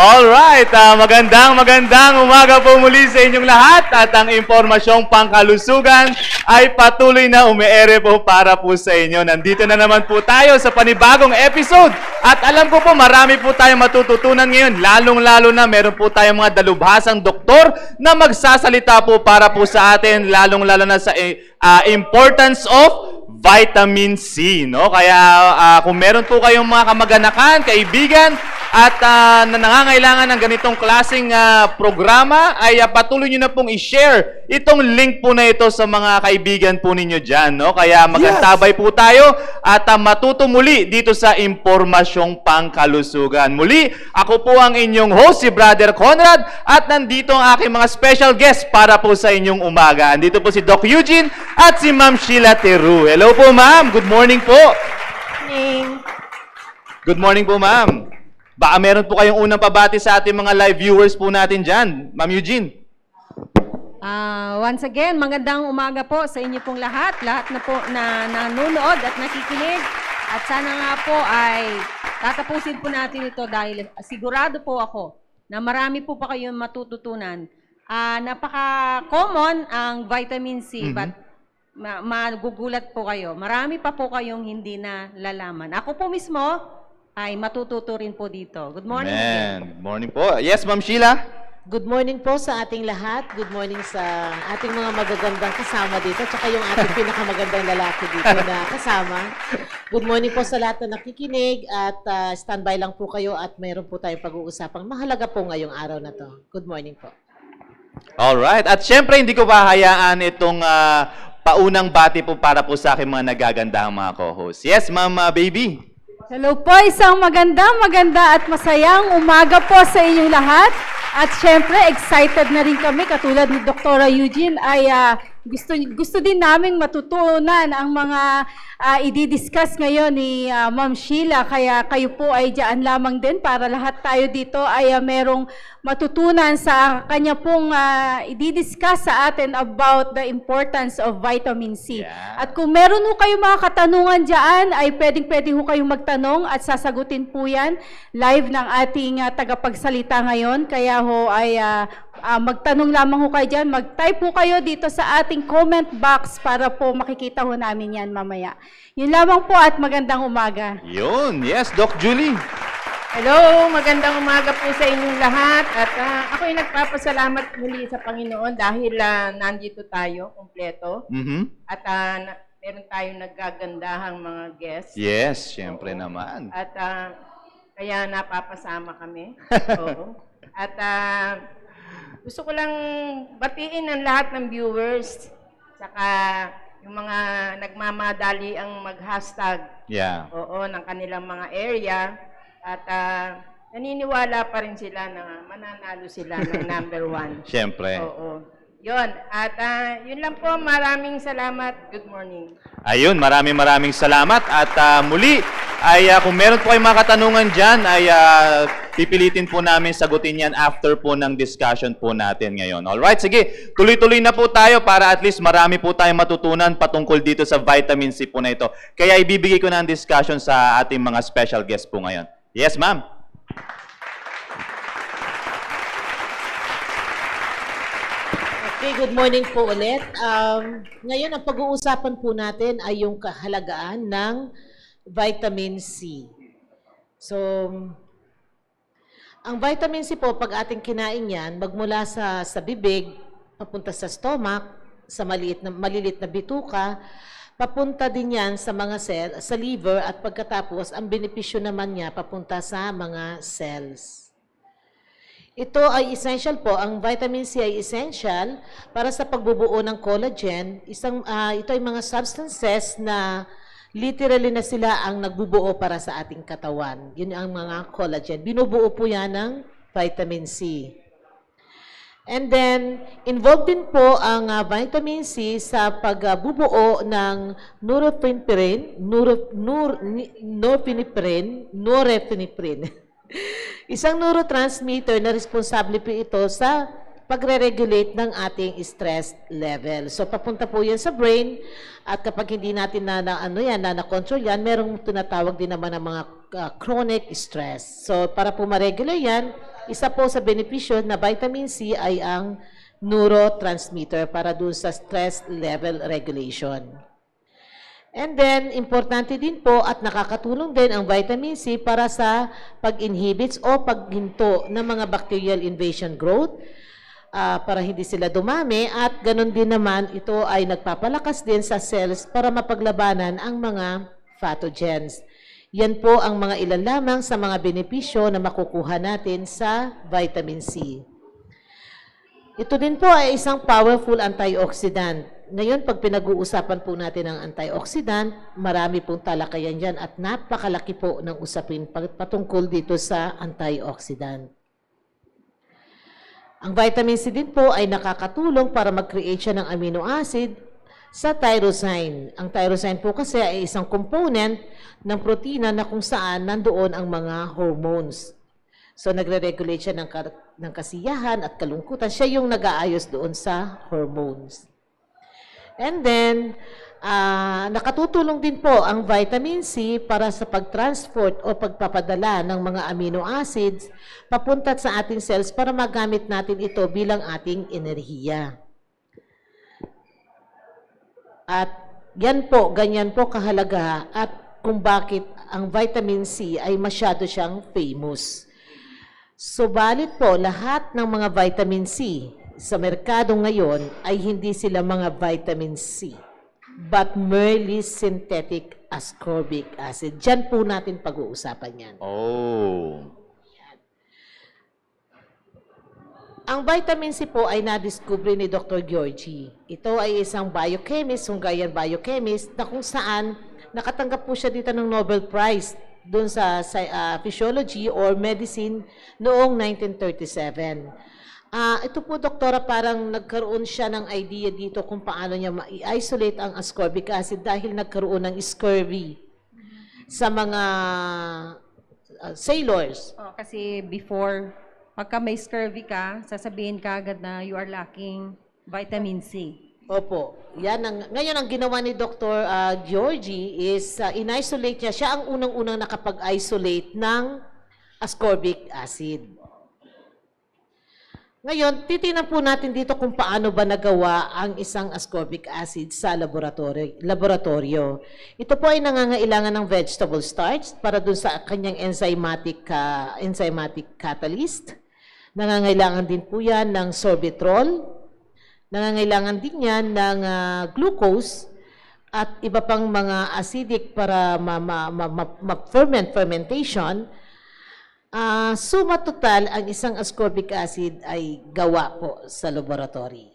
Alright, magandang umaga po muli sa inyong lahat at ang impormasyong pangkalusugan ay patuloy na umeere po para po sa inyo. Nandito na naman po tayo sa panibagong episode at alam ko po marami po tayong matututunan ngayon, lalong-lalo na meron po tayong mga dalubhasang doktor na magsasalita po para po sa atin, lalong-lalo na sa importance of vitamin C, no? Kaya kung meron po kayong mga kamag-anakan, kaibigan, at na nangangailangan ng ganitong klaseng programa, ay patuloy nyo na pong i-share itong link po na ito sa mga kaibigan po ninyo dyan, no? Kaya magantabay po tayo at matuto muli dito sa Impormasyong Pangkalusugan. Muli, ako po ang inyong host, si Brother Conrad, at nandito ang aking mga special guest para po sa inyong umaga. Andito po si Doc Eugene at si Ma'am Sheila Teru. Hello po, ma'am. Good morning po. Good morning po, ma'am. Baka meron po kayong unang pabati sa ating mga live viewers po natin dyan. Ma'am Eugene. Once again, magandang umaga po sa inyo pong lahat na po na nanonood at nakikinig. At sana nga po ay tatapusin po natin ito dahil sigurado po ako na marami po pa kayong matututunan. Napaka-common ang vitamin C, but magugulat po kayo. Marami pa po kayong hindi na lalaman. Ako po mismo ay matututo rin po dito. Good morning. Good morning po. Yes, Ma'am Sheila. Good morning po sa ating lahat. Good morning sa ating mga magagandang kasama dito. Tsaka yung ating pinakamagandang lalaki dito na kasama. Good morning po sa lahat na nakikinig at standby lang po kayo at mayroon po tayong pag-uusapang mahalaga po ngayong araw na to. Good morning po. Alright. At syempre, hindi ko bahayaan itong paunang bati po para po sa aking mga nagagandang mga co-hosts. Yes, Ma'am Baby. Hello po, isang maganda at masayang umaga po sa inyong lahat. At syempre, excited na rin kami, katulad ni Dr. Eugene, ay gusto din naming matutunan ang mga i-discuss ngayon ni Ma'am Sheila. Kaya kayo po ay dyan lamang din para lahat tayo dito ay merong matutunan sa kanya pong i-discuss sa atin about the importance of vitamin C. Yeah. At kung meron ho kayong mga katanungan dyan, ay pwedeng ho kayong magtanong at sasagutin po yan live ng ating tagapagsalita ngayon. Kaya ho ay magtanong lamang ho kayo dyan. Mag-type po kayo dito sa ating comment box para po makikita ho namin yan mamaya. Yun lamang po at magandang umaga. Yun. Yes, Doc Julie. Hello, magandang umaga po sa inyong lahat. At ako ay nagpapasalamat muli sa Panginoon dahil nandito tayo, kompleto. At meron tayong naggagandahang mga guests. Yes, syempre naman. At kaya napapasama kami. Oo. At gusto ko lang batiin ang lahat ng viewers. Saka yung mga nagmamadali ang mag-hashtag. Yeah. Oo, ng kanilang mga area. At naniniwala pa rin sila na mananalo sila ng number 1. Syempre. Oo. Yun. At yun lang po. Maraming salamat. Good morning. Ayun, maraming salamat. At muli, ay kung meron po kayong mga katanungan dyan, ay pipilitin po namin sagutin yan after po ng discussion po natin ngayon. Alright, sige. Tuloy-tuloy na po tayo para at least marami po tayong matutunan patungkol dito sa vitamin C po na ito. Kaya ibibigay ko na ang discussion sa ating mga special guest po ngayon. Yes, ma'am. Okay, good morning po ulit. Ngayon, ang pag-uusapan po natin ay yung kahalagaan ng vitamin C. So, ang vitamin C po, pag ating kinain yan, magmula sa bibig, papunta sa stomach, sa malilit na bituka, papunta din yan sa mga sa liver at pagkatapos, ang benepisyo naman niya papunta sa mga cells. Ito ay essential po. Ang vitamin C ay essential para sa pagbubuo ng collagen. Ito ay mga substances na literally na sila ang nagbubuo para sa ating katawan. Yun ang mga collagen. Binubuo po yan ng vitamin C. And then, involved din po ang vitamin C sa pagbubuo ng norepinephrine. Isang neurotransmitter na responsable po ito sa pagre-regulate ng ating stress level. So, papunta po yan sa brain at kapag hindi natin na-control yan, merong tinatawag din naman ng mga chronic stress. So, para po ma-regulate yan, isa po sa benepisyo na vitamin C ay ang neurotransmitter para dun sa stress level regulation. And then, importante din po at nakakatulong din ang vitamin C para sa pag-inhibits o paghinto ng mga bacterial invasion growth para hindi sila dumami at ganun din naman ito ay nagpapalakas din sa cells para mapaglabanan ang mga pathogens. Yan po ang mga ilan lamang sa mga benepisyo na makukuha natin sa vitamin C. Ito din po ay isang powerful antioxidant. Ngayon, pag pinag-uusapan po natin ang antioxidant, marami pong talakayan dyan at napakalaki po ng usapin patungkol dito sa antioxidant. Ang vitamin C din po ay nakakatulong para mag-create siya ng amino acid sa tyrosine. Ang tyrosine po kasi ay isang component ng protina na kung saan nandoon ang mga hormones. So, nagre-regulate siya ng kasiyahan at kalungkutan. Siya yung nag-aayos doon sa hormones. And then, nakatutulong din po ang vitamin C para sa pag-transport o pagpapadala ng mga amino acids papunta sa ating cells para magamit natin ito bilang ating enerhiya. At ganyan po kahalaga at kung bakit ang vitamin C ay masyado siyang famous. Subalit po, lahat ng mga vitamin C sa merkado ngayon ay hindi sila mga vitamin C, but merely synthetic ascorbic acid. Diyan po natin pag-uusapan yan. Oh. Ang vitamin C po ay nadiskubre ni Dr. Georgi. Ito ay isang biochemist, Hungarian biochemist, na kung saan nakatanggap po siya dito ng Nobel Prize doon sa physiology or medicine noong 1937. Ito po, doktora, parang nagkaroon siya ng idea dito kung paano niya ma-isolate ang ascorbic acid dahil nagkaroon ng scurvy sa mga sailors. Oh, kasi before, pagka may scurvy ka, sasabihin ka agad na you are lacking vitamin C. Opo. Ngayon, ang ginawa ni Dr. Georgi is in-isolate niya. Siya ang unang-unang nakapag-isolate ng ascorbic acid. Ngayon, titingnan po natin dito kung paano ba nagawa ang isang ascorbic acid sa laboratorio. Ito po ay nangangailangan ng vegetable starch para dun sa kanyang enzymatic catalyst. Nangangailangan din po yan ng sorbitol. Nangangailangan din yan ng glucose at iba pang mga acidic para fermentation. Suma total, ang isang ascorbic acid ay gawa po sa laboratory.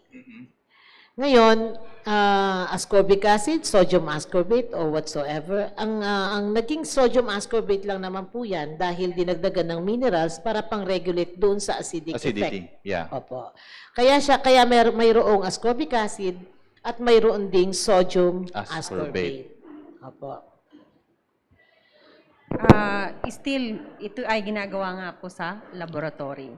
Ngayon, ascorbic acid, sodium ascorbate or whatsoever, ang naging sodium ascorbate lang naman po yan dahil dinagdagan ng minerals para pang-regulate doon sa acidic effect. Yeah. Opo. Kaya mayroong ascorbic acid at mayroon ding sodium ascorbate. Opo. Still, ito ay ginagawa nga po sa laboratory.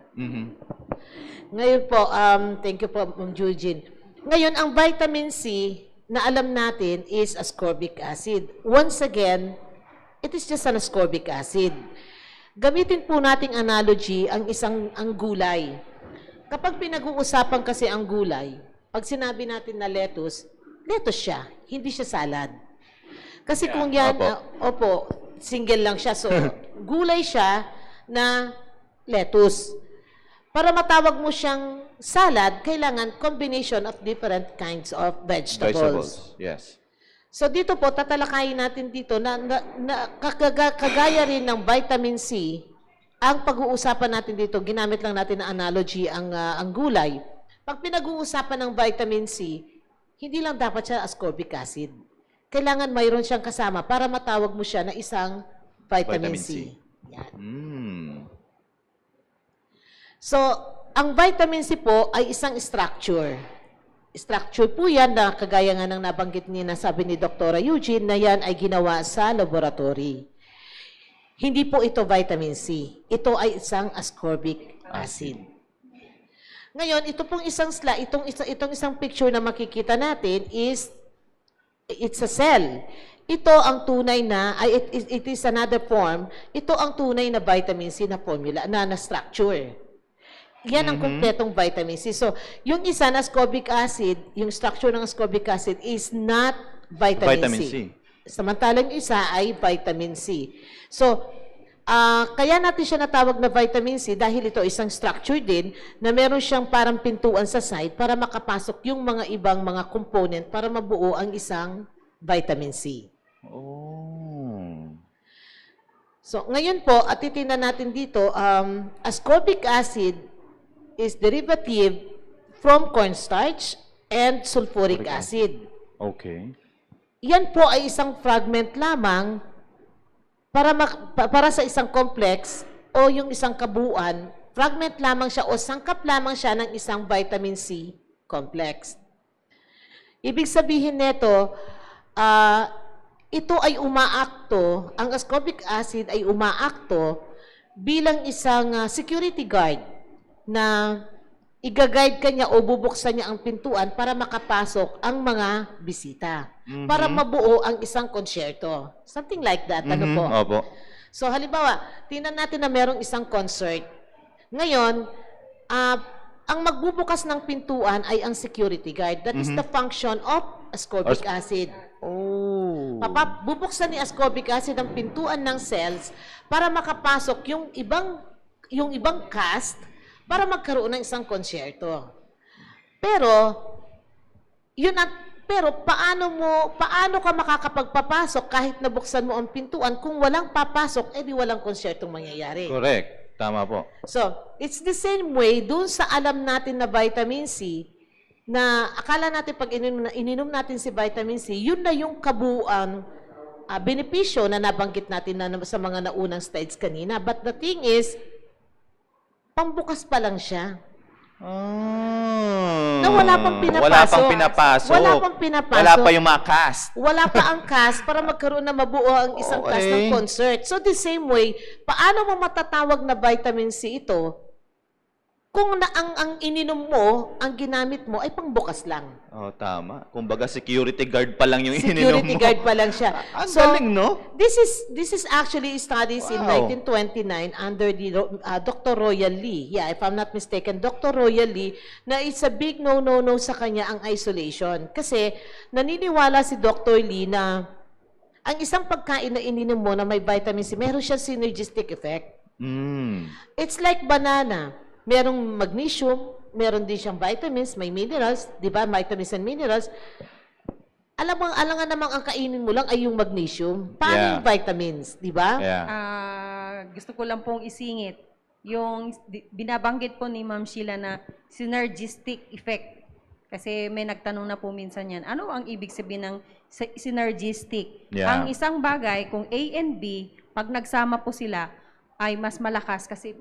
Ngayon po, thank you po, Ma'am Eugene. Ngayon, ang vitamin C na alam natin is ascorbic acid. Once again, it is just an ascorbic acid. Gamitin po nating analogy ang gulay. Kapag pinag-uusapan kasi ang gulay, pag sinabi natin na lettuce siya, hindi siya salad. Kasi kung yan, opo, single lang siya. So, gulay siya na lettuce. Para matawag mo siyang salad, kailangan combination of different kinds of vegetables. Yes. So, dito po, tatalakayin natin dito na kagaya rin ng vitamin C, ang pag-uusapan natin dito, ginamit lang natin na analogy ang gulay. Pag pinag-uusapan ng vitamin C, hindi lang dapat siya ascorbic acid. Kailangan mayroon siyang kasama para matawag mo siya na isang vitamin C. Yan. So, ang vitamin C po ay isang structure. Structure po yan na kagaya nga ng nabanggit niya na sabi ni Dr. Eugene na yan ay ginawa sa laboratory. Hindi po ito vitamin C. Ito ay isang ascorbic acid. Ngayon, ito pong isang picture na makikita natin is it's a cell. Ito ang tunay na, it is another form, ito ang tunay na vitamin C na formula, na structure. Yan ang kumpletong vitamin C. So, yung isa na ascorbic acid, yung structure ng ascorbic acid is not vitamin C. Samantalang yung isa ay vitamin C. So, kaya natin siya natawag na vitamin C dahil ito isang structure din na meron siyang parang pintuan sa side para makapasok yung mga ibang mga component para mabuo ang isang vitamin C. Oh. So, ngayon po, at titingnan natin dito, ascorbic acid is derivative from cornstarch and sulfuric acid. Okay. Yan po ay isang fragment lamang para sa isang complex o yung isang kabuuan, fragment lamang siya o sangkap lamang siya ng isang vitamin C complex. Ibig sabihin nito, ito ay umaakto, ang ascorbic acid ay umaakto bilang isang security guard na i-guide kanya o bubuksan niya ang pintuan para makapasok ang mga bisita. Para mabuo ang isang konsyerto. Something like that. Ano po? Opo. So, halimbawa, tingnan natin na merong isang concert. Ngayon, ang magbubukas ng pintuan ay ang security guard. That is the function of ascorbic acid. Oh. Bubuksan ni ascorbic acid ang pintuan ng cells para makapasok yung ibang cast para magkaroon ng isang konsyerto. Pero paano ka makakapagpapasok kahit nabuksan mo ang pintuan kung walang papasok, edi walang konsyertong mangyayari. Correct. Tama po. So, it's the same way dun sa alam natin na vitamin C, na akala natin pag ininom natin si vitamin C, yun na yung kabuuan benepisyo na nabanggit natin na sa mga naunang slides kanina. But the thing is, pambukas pa lang siya. Na wala pang pinapasok. Wala pang pinapasok. Wala pang pinapasok. Wala pa yung mga cast. Wala pa ang cast para magkaroon na mabuo ang isang cast ng concert. So the same way, paano mo matatawag na vitamin C ito kung ang ininom mo, ang ginamit mo ay pangbukas lang? Oh, tama. Kumbaga security guard pa lang yung ininom mo. Security guard pa lang siya. Ang galing, no? This is actually studies in 1929 under the Dr. Royal Lee. Yeah, if I'm not mistaken, Dr. Royal Lee, na it's a big no sa kanya ang isolation. Kasi naniniwala si Dr. Lee na ang isang pagkain na ininom mo na may vitamin C, meron siyang synergistic effect. It's like banana. Merong magnesium, meron din siyang vitamins, may minerals, di ba? Vitamins and minerals. Alangan namang ang kainin mo lang ay yung magnesium. Paano yung vitamins, di ba? Yeah. Gusto ko lang pong isingit yung binabanggit po ni Ma'am Sheila na synergistic effect. Kasi may nagtanong na po minsan yan, ano ang ibig sabihin ng synergistic? Yeah. Ang isang bagay, kung A and B, pag nagsama po sila, ay mas malakas kasi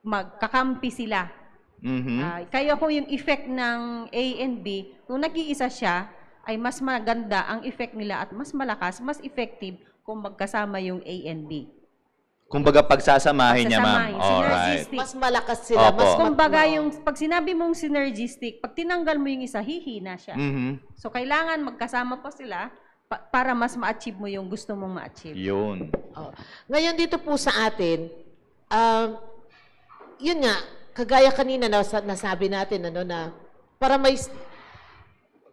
magkakampi sila. Kaya kung yung effect ng A and B, kung nag-iisa siya, ay mas maganda ang effect nila at mas malakas, mas effective kung magkasama yung A and B. Kumbaga pagsasamahin niya, ma'am. Alright. Synergistic. Mas malakas sila. Opo. Mas Kumbaga yung, pag sinabi mong synergistic, pag tinanggal mo yung isa, hihina siya. So, kailangan magkasama pa sila para mas ma-achieve mo yung gusto mong ma-achieve. Yun. Ngayon dito po sa atin, yun nga, kagaya kanina na nasabi natin, na para may,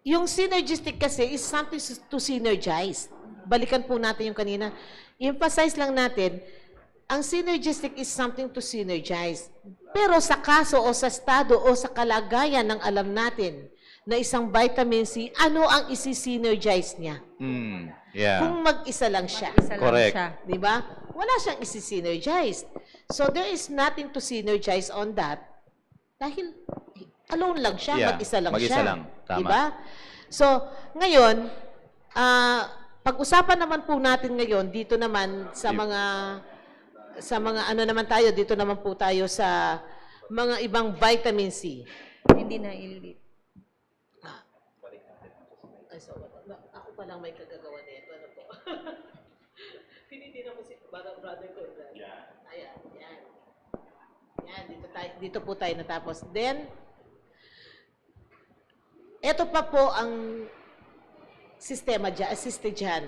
yung synergistic kasi is something to synergize. Balikan po natin yung kanina. Emphasize lang natin, ang synergistic is something to synergize. Pero sa kaso o sa estado o sa kalagayan ng alam natin na isang vitamin C, ano ang isi-synergize niya? Yeah. Kung mag-isa lang siya. Isa lang Correct. siya. Di ba? Wala siyang isi-synergize. So, there is nothing to synergize on that dahil alone lang siya, Yeah, mag-isa lang mag-isa siya. lang. Tama. Di ba? So, ngayon, pag-usapan naman po natin ngayon, dito naman sa mga ano naman tayo, dito naman po tayo sa mga ibang vitamin C. Hindi na ililip. So, ako pa lang may kagagawa nito. Ano po? Tinitingnan mo si brother ko. Ayan, yan. Yan, dito po tayo natapos. Then, ito pa po ang sistema dyan, assisted dyan.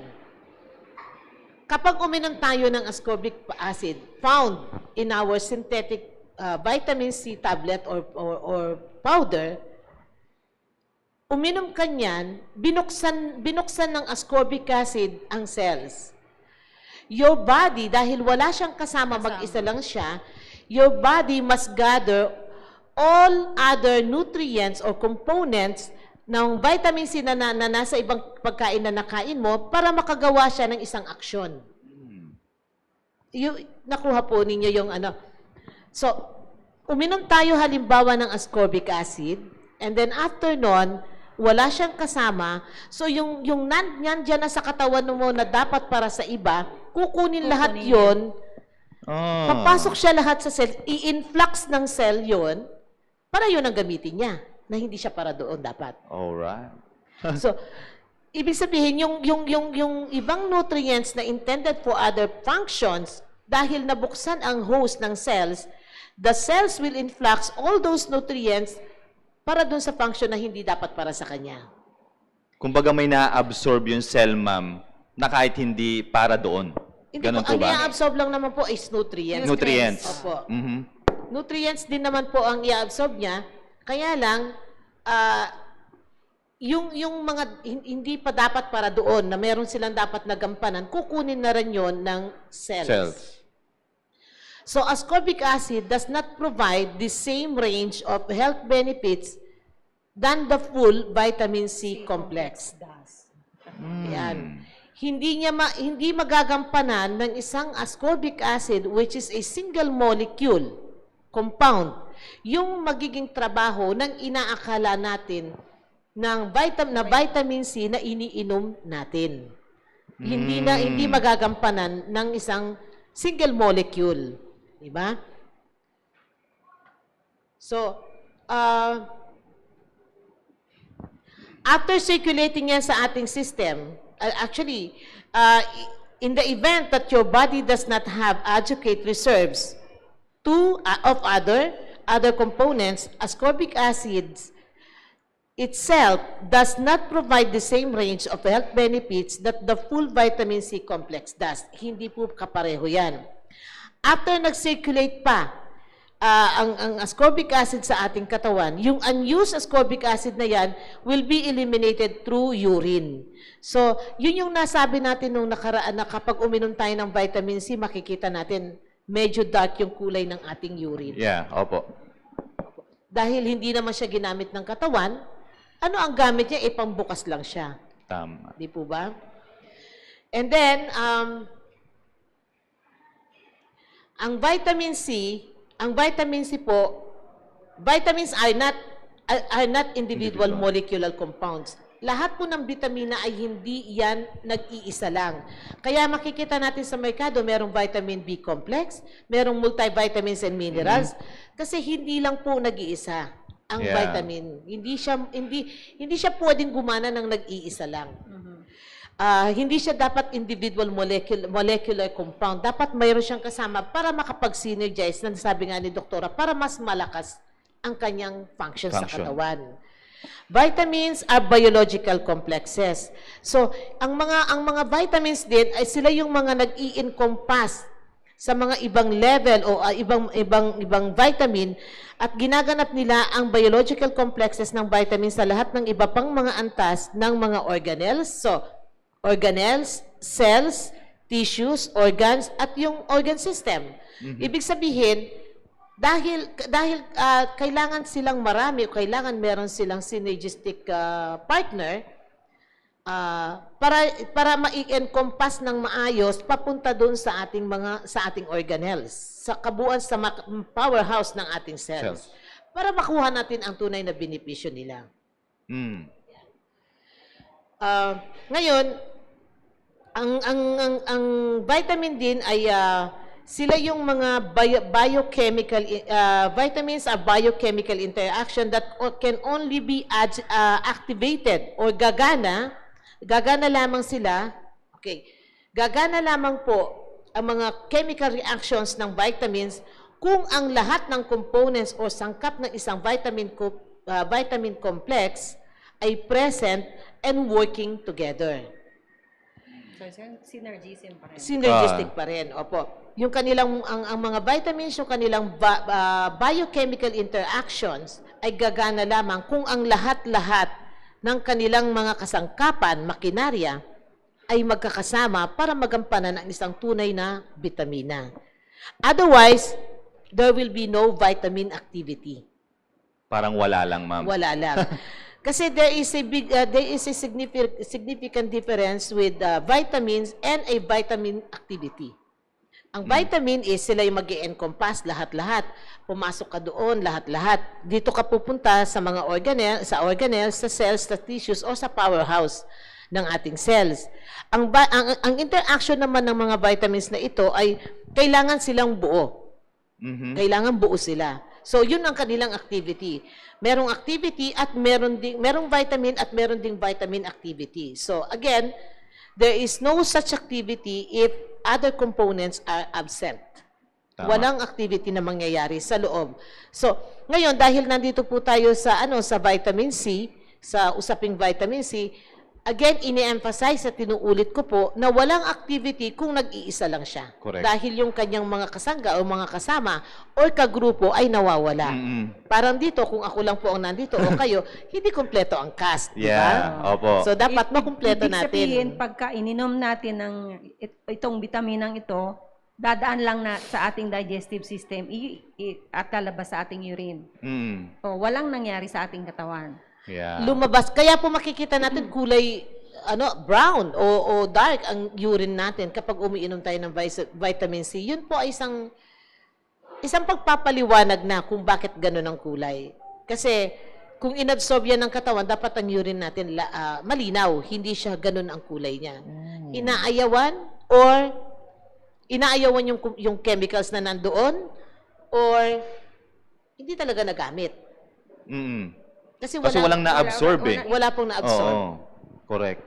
Kapag uminom tayo ng ascorbic acid found in our synthetic vitamin C tablet or powder, uminom ka niyan, binuksan ng ascorbic acid ang cells. Your body, dahil wala siyang kasama, mag-isa lang siya, your body must gather all other nutrients or components ng vitamin C na nasa ibang pagkain na nakain mo para makagawa siya ng isang aksyon. Nakuha po ninyo yung ano. So, uminom tayo halimbawa ng ascorbic acid, and then after nun, wala siyang kasama, so yung nandyan na sa katawan mo na dapat para sa iba, kukunin lahat yon, papasok siya lahat sa cell, i-influx ng cell yon, para yun ang gamitin niya, na hindi siya para doon dapat. Alright. So, ibig sabihin, yung ibang nutrients na intended for other functions, dahil nabuksan ang host ng cells, the cells will influx all those nutrients para doon sa function na hindi dapat para sa kanya. Kumbaga may na-absorb yung cell, ma'am, na kahit hindi para doon. Hindi Ganun po, po ang ba? i-absorb lang naman po is nutrients. Nutrients. Opo. Mhm. Nutrients din naman po ang i-absorb niya, kaya lang, yung mga hindi pa dapat para doon, na meron silang dapat nagampanan, kukunin na rin yun ng cells. So, ascorbic acid does not provide the same range of health benefits than the full vitamin C complex. Yan. Hindi magagampanan ng isang ascorbic acid which is a single molecule compound yung magiging trabaho ng inaakala natin ng vitamin C na iniinom natin. Hindi magagampanan ng isang single molecule. Diba? So, after circulating yan sa ating system, actually, in the event that your body does not have adequate reserves of other components, ascorbic acids itself does not provide the same range of health benefits that the full vitamin C complex does. Hindi po kapareho yan. After nag-circulate pa ang ascorbic acid sa ating katawan, yung unused ascorbic acid na yan will be eliminated through urine. So, yun yung nasabi natin nung nakaraan na kapag uminom tayo ng vitamin C, makikita natin medyo dark yung kulay ng ating urine. Yeah, opo. Dahil hindi naman siya ginamit ng katawan, ano ang gamit niya? Pambukas lang siya. Tama. Di po ba? And then, ang vitamin C po, vitamins are not individual molecular compounds. Lahat po ng vitamina ay hindi yan nag-iisa lang. Kaya makikita natin sa merkado, merong vitamin B complex, merong multivitamins and minerals, kasi hindi lang po nag-iisa ang vitamin. Hindi siya pwedeng gumana ng nag-iisa lang. Hindi siya dapat individual molecular compound. Dapat mayroon siyang kasama para makapag-synergize, na sabi nga ni Doktora, para mas malakas ang kanyang function sa katawan. Vitamins are biological complexes. So, ang mga vitamins din ay sila yung mga nag-i-encompass sa mga ibang level o ibang vitamin, at ginaganap nila ang biological complexes ng vitamins sa lahat ng iba pang mga antas ng mga organelles. So, organelles, cells, tissues, organs, at yung organ system. Ibig sabihin, dahil kailangan silang marami, kailangan meron silang synergistic partner, para ma-encompass ng maayos papunta doon sa ating organelles, sa kabuuan, sa powerhouse ng ating cells. Para makuha natin ang tunay na benepisyo nila. Ngayon, ang vitamin din ay sila yung mga biochemical vitamins are biochemical interaction that can only be activated or gagana lamang sila. Okay. Gagana lamang po ang mga chemical reactions ng vitamins kung ang lahat ng components o sangkap ng isang vitamin complex ay present and working together. So, synergism pa rin. Synergistic pa rin, opo. Yung kanilang, ang mga vitamins, yung kanilang biochemical interactions ay gagana lamang kung ang lahat-lahat ng kanilang mga kasangkapan, makinarya, ay magkakasama para magampanan ang isang tunay na vitamina. Otherwise, there will be no vitamin activity. Parang wala lang, ma'am. Wala lang. Kasi there is a significant difference with vitamins and a vitamin activity. Ang vitamin is sila yung mag-i-encompass lahat-lahat. Pumasok ka doon, lahat-lahat. Dito ka pupunta sa mga organelles, sa cells, sa tissues, o sa powerhouse ng ating cells. Ang interaction naman ng mga vitamins na ito ay kailangan silang buo. Kailangan buo sila. So, yun ang kanilang activity. Merong activity at merong vitamin at meron ding vitamin activity. So, again, there is no such activity if other components are absent. Tama. Walang activity na mangyayari sa loob. So, ngayon, dahil nandito po tayo sa, sa vitamin C, sa usaping vitamin C, again, ini-emphasize at tinuulit ko po na walang activity kung nag-iisa lang siya. Correct. Dahil yung kanyang mga kasangga o mga kasama o kagrupo ay nawawala. Parang dito, kung ako lang po ang nandito o kayo, hindi kompleto ang cast. Di ba? Yeah, opo. So, dapat makumpleto Ibig sabihin, natin. pagka ininom natin ng itong bitaminang ito, dadaan lang na sa ating digestive system at lalabas sa ating urine. O, walang nangyari sa ating katawan. Yeah. Lumabas. Kaya po makikita natin kulay brown o dark ang urine natin kapag umiinom tayo ng vitamin C. Yun po ay isang pagpapaliwanag na kung bakit ganun ang kulay. Kasi kung inabsorb yan ng katawan, dapat ang urine natin malinaw. Hindi siya ganun ang kulay niya. Inaayawan yung chemicals na nandoon or hindi talaga nagamit. Kasi walang na-absorb eh. Wala pong na-absorb. Oo. Correct.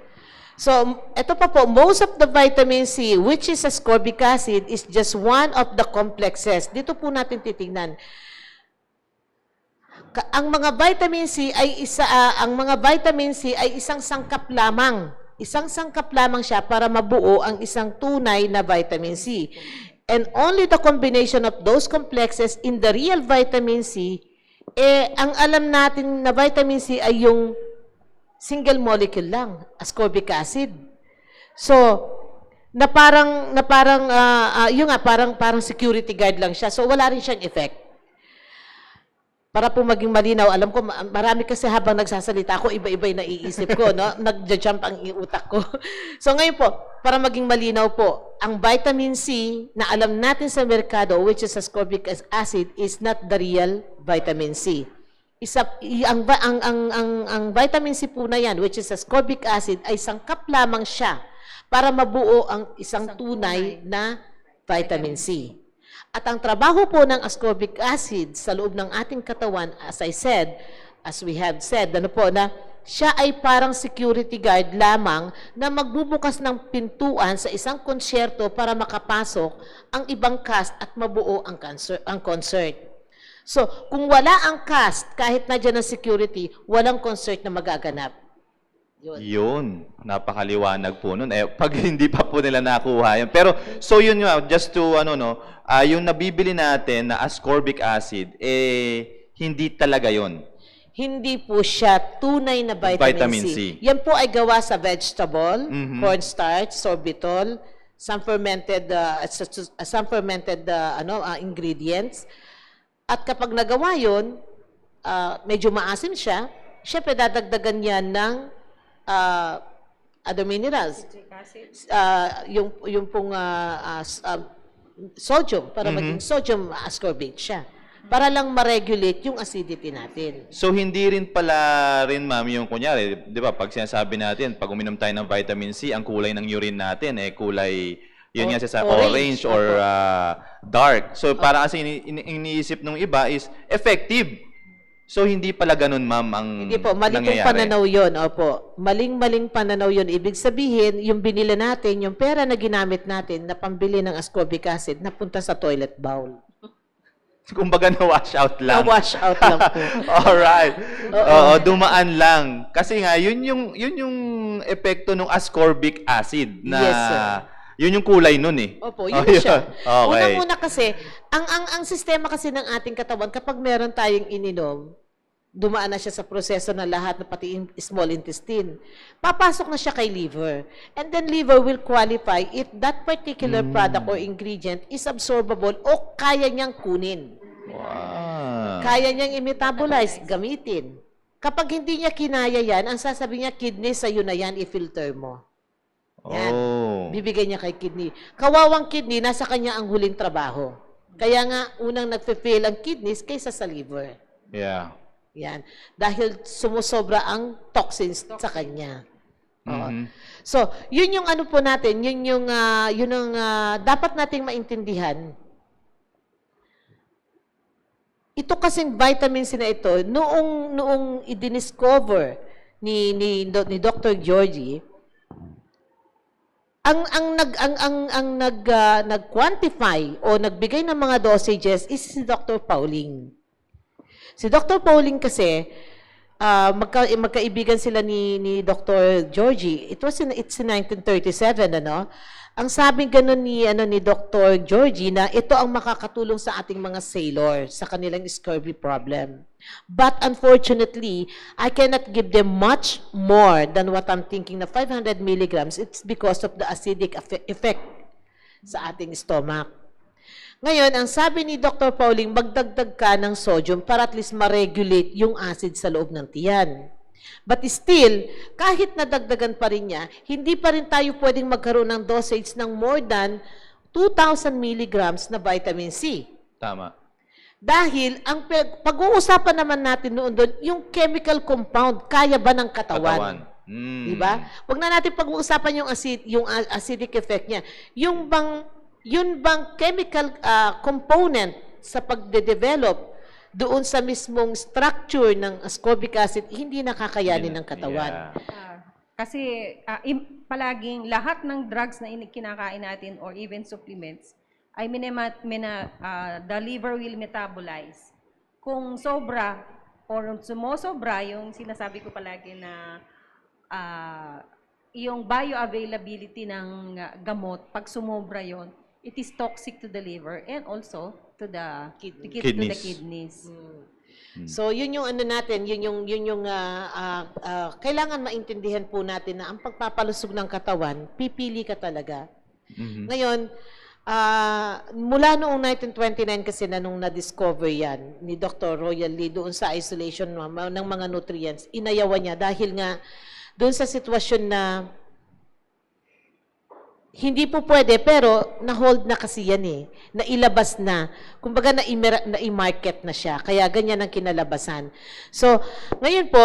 So, ito pa po, most of the vitamin C, which is ascorbic acid, is just one of the complexes. Dito po natin titingnan. Ang mga vitamin C ay isang sangkap lamang. Isang sangkap lamang siya para mabuo ang isang tunay na vitamin C. And only the combination of those complexes in the real vitamin C, ang alam natin na vitamin C ay yung single molecule lang, ascorbic acid. So, parang security guard lang siya. So, wala rin siyang effect. Para po maging malinaw, alam ko, marami kasi habang nagsasalita ako, iba-iba yung naiisip ko, no? Nagja-jump ang utak ko. So ngayon po, para maging malinaw po, ang vitamin C na alam natin sa merkado, which is ascorbic acid, is not the real vitamin C. Ang vitamin C po na yan, which is ascorbic acid, ay sangkap lamang siya para mabuo ang isang tunay na vitamin C. At ang trabaho po ng ascorbic acid sa loob ng ating katawan, as we have said, na siya ay parang security guard lamang na magbubukas ng pintuan sa isang konsyerto para makapasok ang ibang cast at mabuo ang concert. So, kung wala ang cast, kahit na dyan ang security, walang concert na magaganap. Yun. Napakaliwanag po nun. Pag hindi pa po nila nakuha yun. Pero, so yun nga, just to, yung nabibili natin na ascorbic acid, hindi talaga yun. Hindi po siya tunay na vitamin C. Yan po ay gawa sa vegetable, cornstarch, sorbitol, some fermented ingredients. At kapag nagawa yun, medyo maasim siya, syempre dadagdagan yan ng other minerals. Yung pong sodium, para maging sodium ascorbate siya. Para lang ma-regulate yung acidity natin. So, hindi rin pala ma'am, yung kunyari, di ba, pag sinasabi natin, pag uminom tayo ng vitamin C, ang kulay ng urine natin, kulay, yun nga sa orange or dark. So, parang kasi iniisip ng iba is effective. So, hindi pala ganun, ma'am, ang hindi po, maling pananaw yun. Opo. Maling pananaw yun. Ibig sabihin, yung binili natin, yung pera na ginamit natin na pambili ng ascorbic acid, napunta sa toilet bowl. Kumbaga na-wash out lang. Na-wash out lang po. Alright. Oo. Oo, dumaan lang. Kasi nga, yun yung epekto ng ascorbic acid na Yes, sir. yun yung kulay nun eh. Opo, yun siya. Okay. Unang-una kasi, ang sistema kasi ng ating katawan, kapag meron tayong ininom, dumaan na siya sa proseso na lahat, na pati small intestine. Papasok na siya kay liver. And then liver will qualify if that particular product or ingredient is absorbable o kaya niyang kunin. Wow. Kaya niyang i-metabolize, gamitin. Kapag hindi niya kinaya yan, ang sasabi niya, kidney, sa'yo na yan, i-filter mo. Yan. Oh. Bibigay niya kay kidney. Kawawang kidney, nasa kanya ang huling trabaho. Kaya nga, unang nagfe-fail ang kidneys kaysa sa liver. Yeah. Yan. Dahil sumusobra ang toxins sa kanya. Oo. Mhm. So, yun yung ano po natin, yun ang dapat nating maintindihan. Ito kasing vitamin C na ito, noong i-discover ni Dr. Georgie, ang nag-quantify o nagbigay ng mga dosages is si Dr. Pauling. Si Dr. Pauling kasi, magkaibigan sila ni Dr. Georgie. It's in 1937, ano? Ang sabi ganun ni Dr. Georgie na ito ang makakatulong sa ating mga sailor sa kanilang scurvy problem. But unfortunately, I cannot give them much more than what I'm thinking na 500 milligrams. It's because of the acidic effect sa ating stomach. Ngayon, ang sabi ni Dr. Pauling, magdagdag ka ng sodium para at least ma-regulate yung acid sa loob ng tiyan. But still, kahit nadagdagan pa rin niya, hindi pa rin tayo pwedeng magkaroon ng dosage ng more than 2,000 milligrams na vitamin C. Tama. Dahil, ang pag-uusapan naman natin noon doon, yung chemical compound, kaya ba ng katawan? Diba? Huwag na natin pag-uusapan yung acidic effect niya. Yun bang chemical component sa pagde-develop doon sa mismong structure ng ascorbic acid, hindi nakakayanin ng katawan. Yeah. Kasi palaging lahat ng drugs na kinakain natin or even supplements ay the liver will metabolize. Kung sobra or sumosobra, yung sinasabi ko palagi na yung bioavailability ng gamot, pag sumobra yon, it is toxic to the liver and also to the kidneys. So, yun yung ano natin, yun yung kailangan maintindihan po natin na ang pagpapalusog ng katawan, pipili ka talaga. Ngayon, mula noong 1929 kasi na nung na-discover yan ni Dr. Royal Lee doon sa isolation ng mga nutrients, inayawan niya dahil nga doon sa sitwasyon na hindi po pwede, pero na-hold na kasi yan eh. Nailabas na. Kumbaga na-i-market na siya. Kaya ganyan ang kinalabasan. So, ngayon po,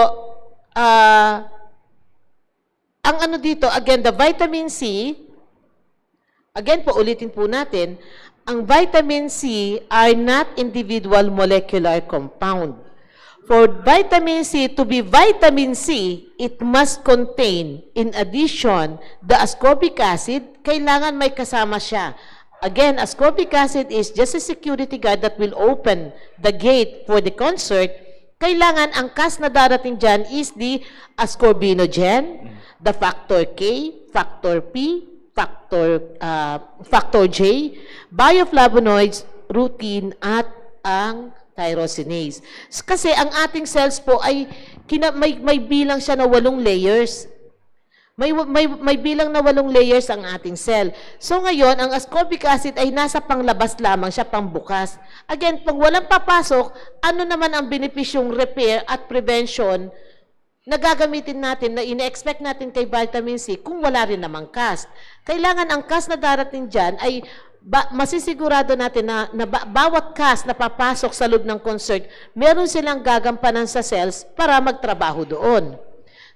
ang ano dito, again, the vitamin C, again po, ulitin po natin, ang vitamin C are not individual molecular compound. For vitamin C to be vitamin C, it must contain, in addition, the ascorbic acid, kailangan may kasama siya. Again, ascorbic acid is just a security guard that will open the gate for the concert. Kailangan ang cast na darating dyan is the ascorbinogen, the factor K, factor P, factor J, bioflavonoids, rutin, at ang tyrosinase. Kasi ang ating cells po ay may bilang siya na 8 layers. May bilang na 8 layers ang ating cell. So ngayon, ang ascorbic acid ay nasa panglabas lamang siya, pangbukas. Again, pag walang papasok, ano naman ang benepisyong repair at prevention na gagamitin natin, na ina-expect natin kay vitamin C kung wala rin namang cast? Kailangan ang cast na darating dyan ay masisigurado natin na bawat cast na papasok sa loob ng concert, meron silang gagampanan sa cells para magtrabaho doon.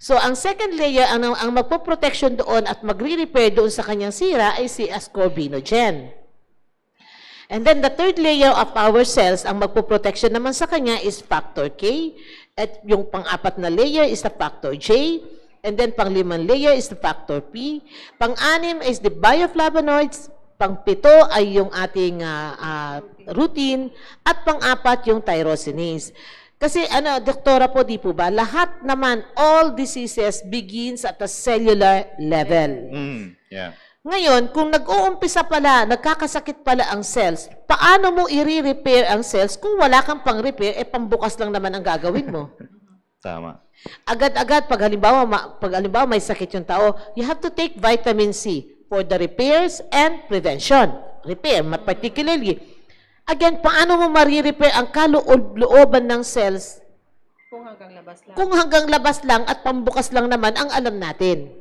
So, ang second layer, ang magpo-protection doon at magre-repair doon sa kanyang sira ay si ascorbinogen. And then, the third layer of our cells, ang magpo-protection naman sa kanya is factor K. At yung pang-apat na layer is the factor J. And then, pang-limang layer is the factor P. Pang-anim is the bioflavonoids. Pang-7 ay yung ating routine. At pang-4 yung tyrosinase. Kasi doktora po, di po ba, lahat naman, all diseases begins at a cellular level. Yeah. Ngayon, kung nag-uumpisa pala, nagkakasakit pala ang cells, paano mo i-repair ang cells kung wala kang pang-repair, pambukas lang naman ang gagawin mo? Tama. Agad-agad, pag halimbawa may sakit yung tao, you have to take vitamin C for the repairs and prevention. Repair, particularly. Again, paano mo marirepair ang kaloob-looban ng cells Kung hanggang labas lang. kung hanggang labas lang at pambukas lang naman ang alam natin?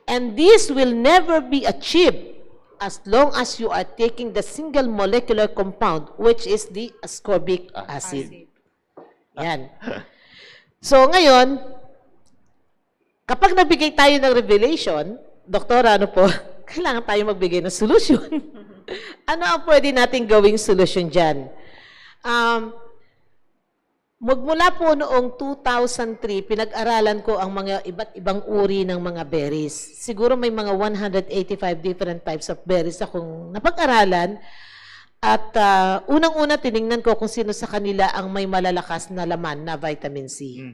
And this will never be achieved as long as you are taking the single molecular compound, which is the ascorbic acid. Yan. So, ngayon, kapag nagbigay tayo ng revelation, doktora, kailangan tayo magbigay ng solusyon. Ano ang pwede natin gawing solusyon dyan? Magmula po noong 2003, pinag-aralan ko ang mga iba't ibang uri ng mga berries. Siguro may mga 185 different types of berries akong napag-aralan. At unang-una, tiningnan ko kung sino sa kanila ang may malalakas na laman na vitamin C.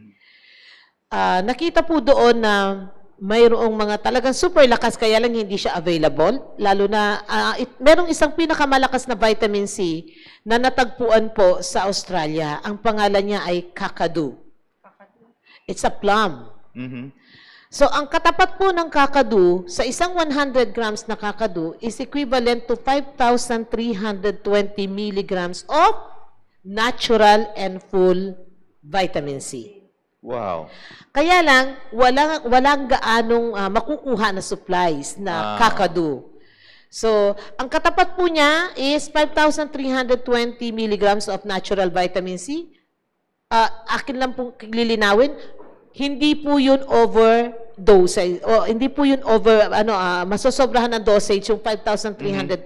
Nakita po doon na mayroong mga talagang super lakas, kaya lang hindi siya available. Lalo na, merong isang pinakamalakas na vitamin C na natagpuan po sa Australia. Ang pangalan niya ay kakadu. It's a plum. So, ang katapat po ng kakadu, sa isang 100 grams na kakadu, is equivalent to 5,320 milligrams of natural and full vitamin C. Wow. Kaya lang, walang gaanong makukuha na supplies na kakadu. So, ang katapat po niya is 5,320 milligrams of natural vitamin C. Akin lang pong lilinawin, hindi po yun overdose. O hindi po yun masosobrahan ng dosage yung 5,320.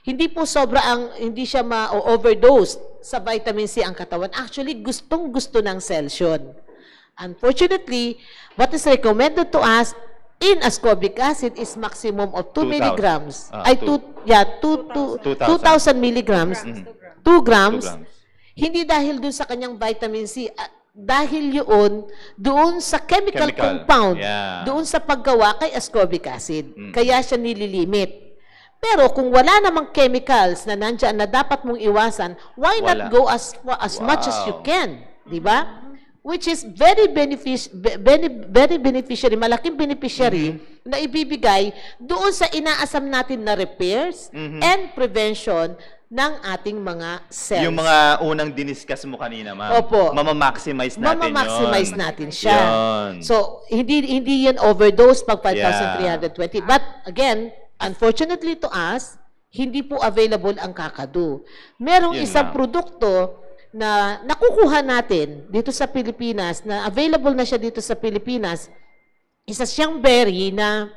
Hindi po hindi siya ma-overdose sa vitamin C ang katawan. Actually, gustong-gusto ng cells yun. Unfortunately, what is recommended to us in ascorbic acid is maximum of 2 milligrams. 2,000 milligrams. 2 grams. Hindi dahil dun sa kanyang vitamin C, dahil yun, doon sa chemical compound, doon sa paggawa kay ascorbic acid. Kaya siya nililimit. Pero kung wala namang chemicals na nandyan na dapat mong iwasan, why not go as much as you can? Diba? Which is very beneficiary, malaking beneficiary na ibibigay doon sa inaasam natin na repairs and prevention ng ating mga cells. Yung mga unang diniscuss mo kanina, ma'am. Opo. Mamamaximize natin Mamamaximize yun. natin siya. Yun. So, hindi yan overdose pag 5,320. But again, unfortunately to us, hindi po available ang kakadu. Merong Yun isang lang. produkto na nakukuha natin dito sa Pilipinas, na available na siya dito sa Pilipinas. Isa siyang berry na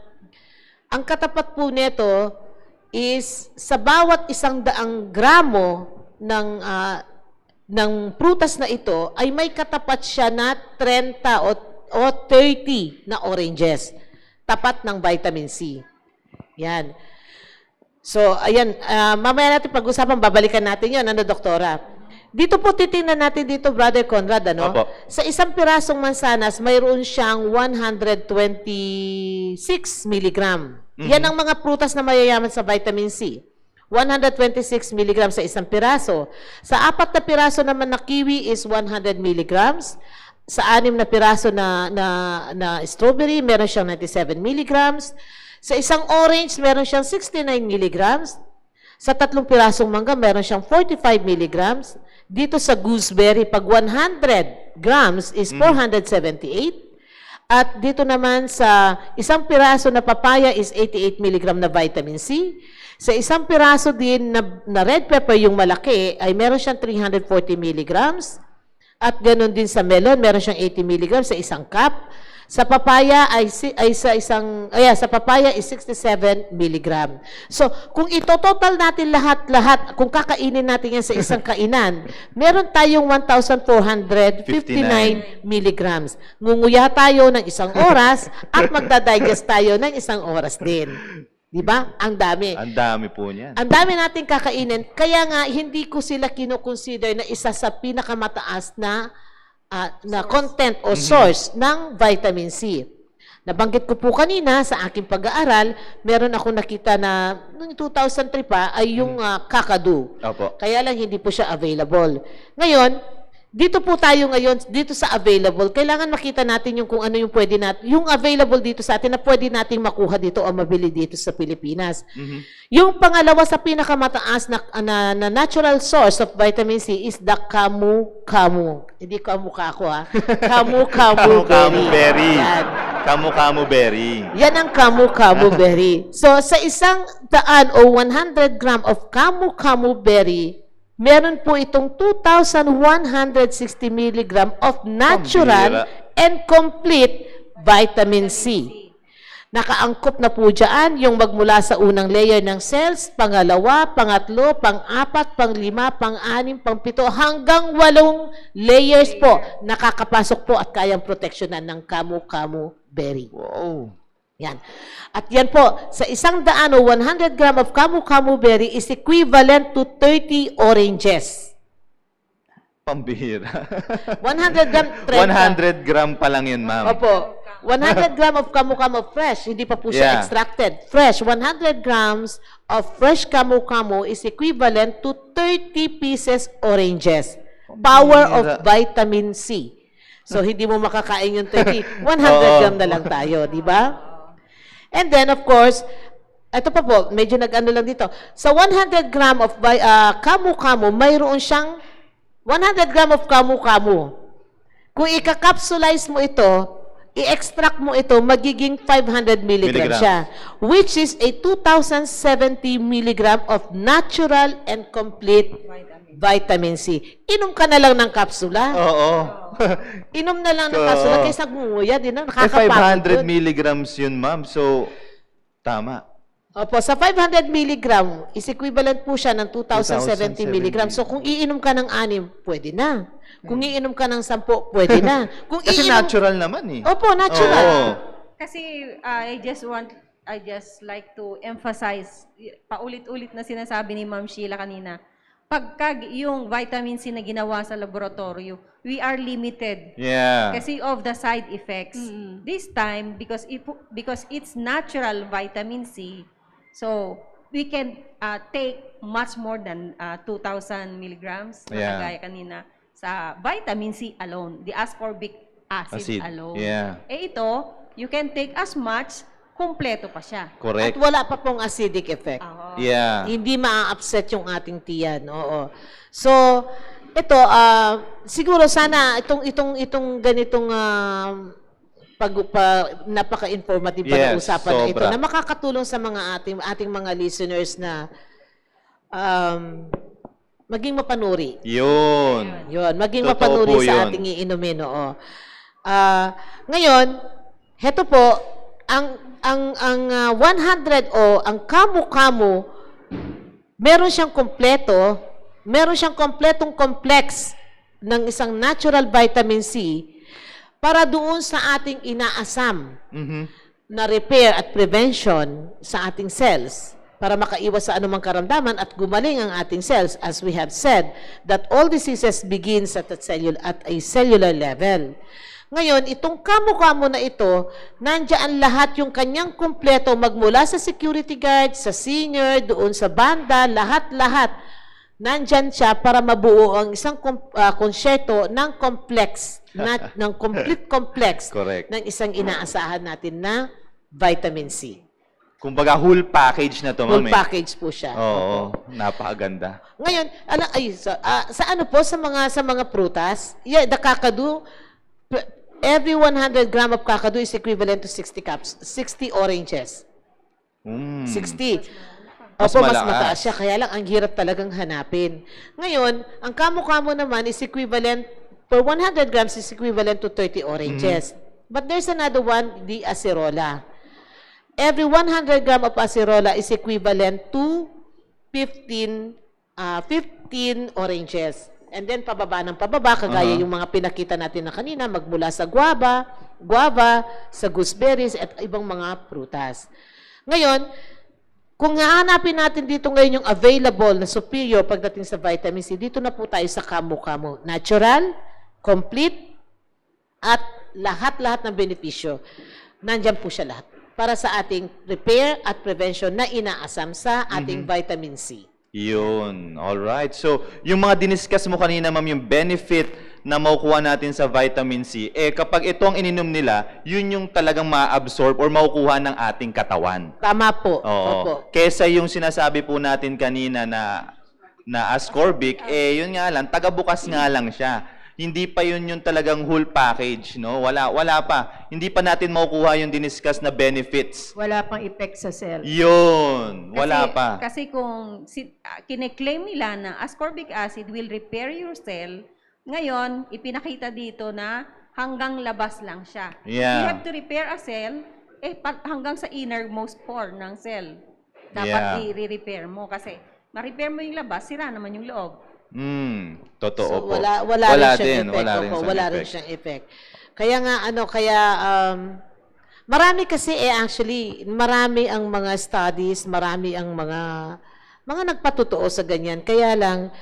ang katapat po nito is sa bawat 100 gramo ng prutas na ito ay may katapat siya na 30 o 30 na oranges. Tapat ng vitamin C. Yan. So, ayan, mamaya natin pag-usapan, babalikan natin yun, doktora? Dito po, titingnan natin dito, Brother Conrad, Opo. Sa isang pirasong mansanas, mayroon siyang 126 milligram. Yan ang mga prutas na mayayaman sa vitamin C. 126 milligrams sa isang piraso. Sa 4 na piraso naman na kiwi is 100 milligrams. Sa 6 na piraso na strawberry, meron siyang 97 milligrams. Sa isang orange, meron siyang 69 milligrams. Sa 3 pirasong mangga, meron siyang 45 milligrams. Dito sa gooseberry, pag 100 grams is 478. At dito naman sa isang piraso na papaya is 88 milligram na vitamin C. Sa isang piraso din na red pepper, yung malaki, ay meron siyang 340 milligrams. At ganoon din sa melon, meron siyang 80 milligrams sa isang cup. Sa papaya sa papaya is 67 milligram. So, kung ito-total natin lahat, kung kakainin natin yan sa isang kainan, meron tayong 1,459 milligrams. Ngunguya tayo ng isang oras at magdadigest tayo ng isang oras din. Di ba? Ang dami. Ang dami po niyan. Ang dami nating kakainin, kaya nga hindi ko sila kinoconsider na isa sa pinakamataas na content o source ng vitamin C. Nabanggit ko po kanina sa aking pag-aaral, meron ako nakita na noong 2003 pa ay yung kakadu. Opo. Kaya lang hindi po siya available. Ngayon, dito po tayo ngayon, dito sa available, kailangan makita natin yung kung ano yung pwede natin, yung available dito sa atin na pwede nating makuha dito o mabili dito sa Pilipinas. Yung pangalawa sa pinakamataas na natural source of vitamin C is the kamu-kamu. Hindi kamukha ako Kamu-kamu berry. Yan. Kamu-kamu berry. Yan ang kamu-kamu berry. So, sa isang daan o 100 gram of kamu-kamu berry, meron po itong 2,160 milligram of natural and complete vitamin C. Nakaangkop na po dyan yung magmula sa unang layer ng cells, pangalawa, pangatlo, pang-apat, pang-lima, pang-anim, pang-pito, hanggang 8 layers po nakakapasok po at kayang proteksyonan ng kamu-kamu berry. Wow. Yan. At yan po, sa 100 o 100 gram of kamu-kamu berry is equivalent to 30 oranges. Pambihira. 100 gram, 100 gram pa lang yun, ma'am. Opo. 100 gram of kamu-kamu fresh, hindi pa po siya extracted. Fresh, 100 grams of fresh kamu-kamu is equivalent to 30 pieces oranges. Power of vitamin C. So, hindi mo makakain yung 30. 100 gram na lang tayo, di ba? And then, of course, ito pa po, medyo nag-ano lang dito. Sa 100 gram of kamu-kamu, mayroon siyang 100 gram of kamu-kamu. Kung i-capsulize mo ito, i-extract mo ito, magiging 500 milligram siya. Which is a 2,070 milligram of natural and complete vitamin C. Inom ka na lang ng kapsula. Oo. Inom na lang ng kapsula kaysa nguya din. Eh, 500 milligrams yun, ma'am. So, tama. Opo, sa 500 milligram, is equivalent po siya ng 2,070 milligram. So, kung iinom ka ng 6, pwede na. Kung iinom ka ng 10, pwede na. Kung Kasi natural naman eh. Opo, natural. Oo. Kasi I just like to emphasize, paulit-ulit na sinasabi ni Ma'am Sheila kanina, pagka yung vitamin C na ginawa sa laboratorio, we are limited. Yeah. Kasi of the side effects. This time, because it's natural vitamin C, so we can take much more than 2,000 milligrams, na kagaya kanina, sa vitamin C alone, the ascorbic acid alone. Yeah. Eh ito, you can take as much, kumpleto pa siya. Correct. At wala pa pong acidic effect. Yeah. Hindi ma-upset yung ating tiyan. Oo. So, ito, siguro sana itong ganitong napaka-informative na usapan na ito na makakatulong sa mga ating mga listeners na maging mapanuri. Yun. Maging Totoo mapanuri po sa yun. ating iinumin. Oo. Ngayon, heto po, ang 100 o ang kamu-kamu, meron siyang kompletong complex ng isang natural vitamin C para doon sa ating inaasam na repair at prevention sa ating cells para makaiwas sa anumang karamdaman at gumaling ang ating cells, as we have said, that all diseases begins at a cellular level. Ngayon, itong kamu-kamu na ito, nandiyan lahat yung kanyang kumpleto magmula sa security guard, sa senior, doon sa banda, lahat-lahat. Nandyan siya para mabuo ang isang konsyerto ng complex, ng complete complex Correct. ng isang inaasahan natin na vitamin C. Kumbaga, whole package na to, ma'am. Full package po siya. Oo. Napakaganda. Ngayon, sa ano po, sa mga prutas, the kakadu, every 100 gram of kakadu is equivalent to 60 oranges. 60. Opo, mas mataas siya. Kaya lang, ang hirap talagang hanapin. Ngayon, ang kamu-kamu naman is equivalent, per 100 grams is equivalent to 30 oranges. But there's another one, the acerola. Every 100 gram of acerola is equivalent to 15 oranges. And then pababa ng pababa, kagaya yung mga pinakita natin na kanina, magmula sa guava, sa gooseberries, at ibang mga prutas. Ngayon, kung hahanapin natin dito ngayon yung available na superior pagdating sa vitamin C, dito na po tayo sa Camu-Camu. Natural, complete, at lahat-lahat ng benepisyo. Nandyan po siya lahat para sa ating repair at prevention na inaasam sa ating vitamin C. Yun. Alright. So, yung mga diniscuss mo kanina, ma'am, yung benefit na makukuha natin sa vitamin C, kapag ito ang ininom nila, yun yung talagang ma-absorb or makukuha ng ating katawan. Tama po. Oo. Opo. Kesa yung sinasabi po natin kanina na ascorbic, yun nga lang, taga-bukas nga lang siya. Hindi pa yun yung talagang whole package, no? Wala pa. Hindi pa natin makukuha yung diniscuss na benefits. Wala pang effect sa cell. Yun. Wala pa. Kasi kung kine-claim nila na ascorbic acid will repair your cell, ngayon, ipinakita dito na hanggang labas lang siya. Yeah. You have to repair a cell, hanggang sa innermost pore ng cell. Yeah. Dapat i-repair mo kasi ma-repair mo yung labas, sira naman yung loob. Totoo So, po. wala rin siyang effect. Wala rin Opo, siyang wala rin effect. siyang effect. Kaya nga, marami kasi actually, marami ang mga studies, marami ang mga nagpatotoo sa ganyan. Kaya lang,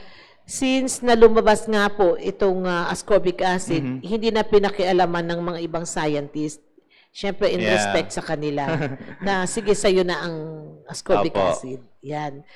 since na lumabas nga po itong ascorbic acid, hindi na pinakialaman ng mga ibang scientists. Siyempre, in Yeah. respect sa kanila, na sige, sa'yo na ang ascorbic Opo. acid. Yan.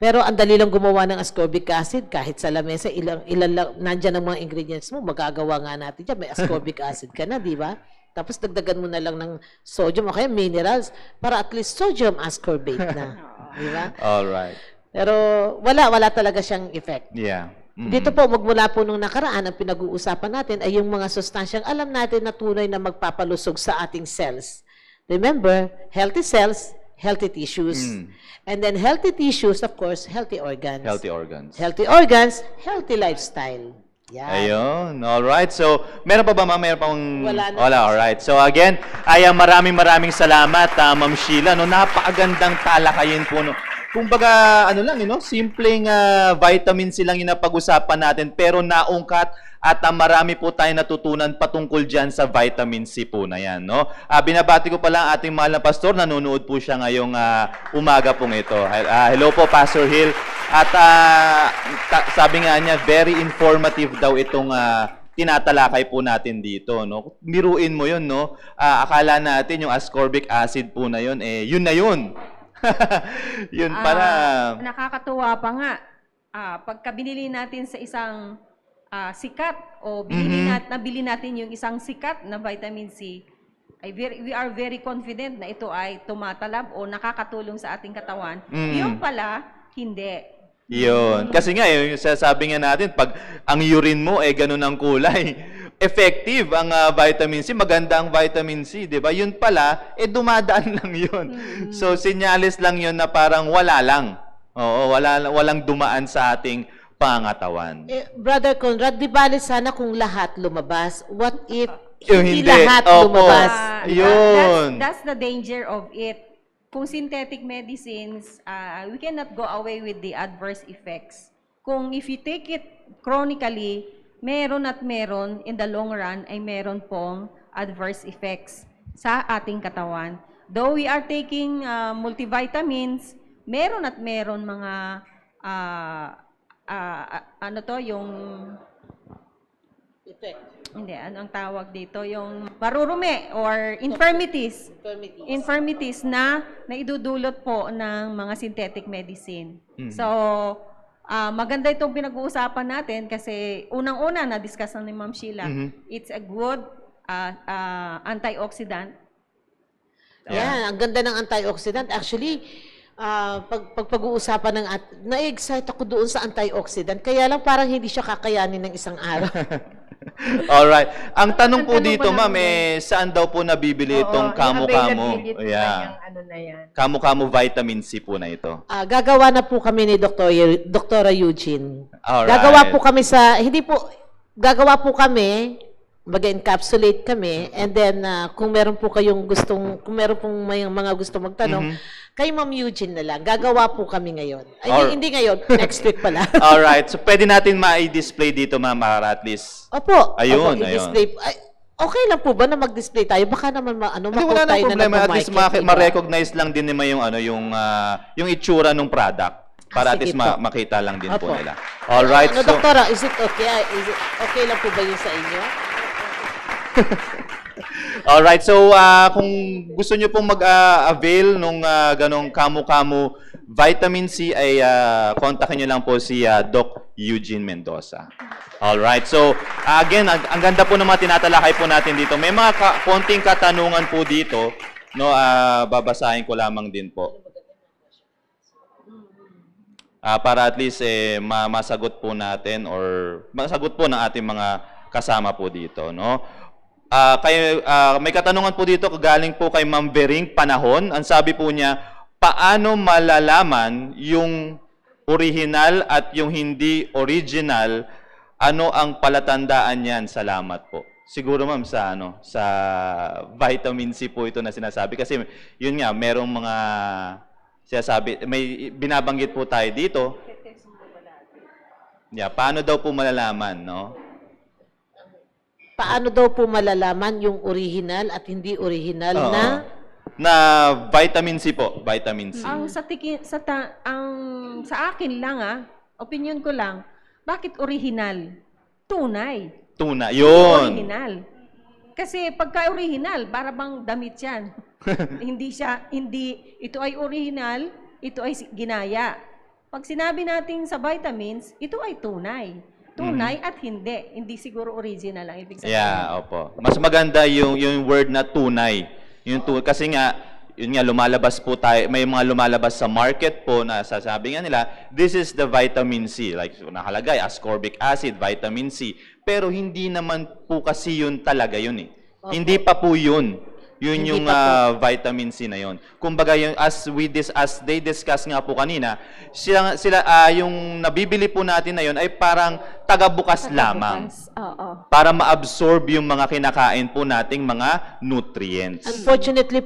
Pero ang dali lang gumawa ng ascorbic acid, kahit sa lamesa, ilan lang, nandyan ang mga ingredients mo, magagawa nga natin dyan, may ascorbic acid ka na, di ba? Tapos dagdagan mo na lang ng sodium o kaya minerals para at least sodium ascorbate na. Di ba? Alright. Pero wala talaga siyang effect. Yeah. Dito po, magmula po nung nakaraan, ang pinag-uusapan natin ay yung mga sustansyang alam natin na tunay na magpapalusog sa ating cells. Remember, healthy cells, healthy tissues. And then healthy tissues, of course, healthy organs. Healthy organs. Healthy organs, healthy lifestyle. Yan. Ayun. Alright. So, meron pa ba, ma'am? Meron pang... Wala na. Wala. Alright. So, again, maraming salamat, Ma'am Sheila. No? Napakagandang talakayin po. No? Kumbaga, simpleng vitamin C lang yung napag-usapan natin, pero naungkat at marami po tayo natutunan patungkol dyan sa vitamin C po na yan. No? Binabati ko pala ang ating mahal na pastor, nanonood po siya ngayong umaga pong ito. Hello po, Pastor Hill. At sabi nga niya, very informative daw itong tinatalakay po natin dito. No? Biruin mo yun, no? Akala natin yung ascorbic acid po na yun, yun na yun. Yun pala. Nakakatuwa pa nga. Pagka binili natin sa isang sikat o nabili natin yung isang sikat na vitamin C, we are very confident na ito ay tumatalab o nakakatulong sa ating katawan. Yung pala, hindi. Yun. Kasi nga, yung sasabi nga natin, pag ang urine mo ganun ang kulay, effective ang vitamin C, maganda ang vitamin C, di ba? Yun pala, dumadaan lang yun. So, sinyalis lang yun na parang wala lang. Oo, walang dumaan sa ating pangatawan. Brother Conrad, di bali sana kung lahat lumabas. What if Yung hindi hindi. lahat Opo. lumabas? Yun. That's the danger of it. Kung synthetic medicines, we cannot go away with the adverse effects. Kung if you take it chronically, meron at meron, in the long run, ay meron pong adverse effects sa ating katawan. Though we are taking multivitamins, meron at meron mga, yung, Effect. hindi, ano ang tawag dito? Yung marurumi or infirmities. Infirmities na idudulot po ng mga synthetic medicine. So, maganda itong pinag-uusapan natin kasi unang-una na-discuss na ni Ma'am Sheila. It's a good antioxidant. Yan, ang ganda ng antioxidant. Actually, pag-uusapan na-excite ako doon sa antioxidant. Kaya lang parang hindi siya kakayanin ng isang araw. Alright. Ang tanong po Ang tanong dito, ko ma'am, lang saan daw po nabibili itong Camu-Camu? Yeah. Camu-Camu vitamin C po na ito. Gagawa na po kami ni Dr. Eugene. Alright. Gagawa po kami mag-encapsulate kami, and then kung meron po kayong gustong, kung meron pong may mga gustong magtanong, kay Ma'am Eugene na lang. Gagawa po kami ngayon. Ay, hindi ngayon, next week pala. Alright, so pwede natin ma-display dito, ma'am, para at least... Opo. Ayun, opo, i-display. Ay, okay lang po ba na mag-display tayo? Baka naman Hindi, mako wala tayo nang problema. na At least nagmamarket, diba? ma-recognize lang din naman yung itsura ng product. Para at sige least po. makita lang din po Opo. nila. Alright, Ano, so... doktora, is it okay lang po ba yun sa inyo? Alright, so kung gusto nyo pong mag-avail nung ganong kamu-kamu vitamin C ay kontakin nyo lang po si Doc Eugene Mendoza. Alright, so again, ang ganda po ng mga tinatalakay po natin dito. May mga konting katanungan po dito, no, babasahin ko lamang din po. Para at least masagot po natin or masagot po ng ating mga kasama po dito, no? May katanungan po dito galing po kay Ma'am Bering Panahon. Ang sabi po niya, paano malalaman yung original at yung hindi original? Ano ang palatandaan niyan? Salamat po. Siguro ma'am sa vitamin C po ito na sinasabi kasi yun nga merong mga sinasabi, may binabanggit po tayo dito. Yeah, paano daw po malalaman, no? Paano daw po malalaman yung original at hindi original Oo. na vitamin C po, vitamin C. Ang sa akin lang opinion ko lang, bakit original? Tunay. Tuna, yun. Original. Kasi pagka original, para bang damit 'yan. Hindi ito ay original, ito ay ginaya. Pag sinabi natin sa vitamins, ito ay tunay. Tunay at hindi siguro original ang ibig sabihin. Yeah, opo. Mas maganda yung word na tunay. Kasi nga, yun nga, lumalabas po tayo, may mga lumalabas sa market po na sasabi nga nila, this is the vitamin C. Like, nakalagay, ascorbic acid, vitamin C. Pero hindi naman po kasi yun talaga yun eh. Okay. Hindi pa po yun. Yun Hindi yung pa vitamin C na yun. Kumbaga, yung, as they discuss nga po kanina, yung nabibili po natin na yun ay parang tagabukas lamang. Oo. Para ma-absorb yung mga kinakain po nating mga nutrients. unfortunately,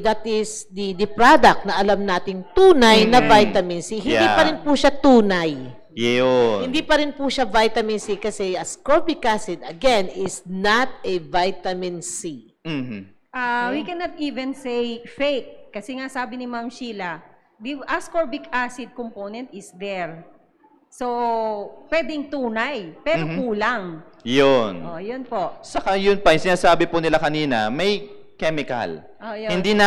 that is the product na alam nating tunay na vitamin C. Hindi Yeah. pa rin po siya tunay. Yun. Hindi pa rin po siya vitamin C kasi ascorbic acid, again, is not a vitamin C. Mhm. We cannot even say fake. Kasi nga sabi ni Ma'am Sheila, the ascorbic acid component is there. So, pwedeng tunay, pero kulang. Yun. Oh, yun po. Saka yun pa, yung sinasabi po nila kanina, may chemical. Oh, yun. Hindi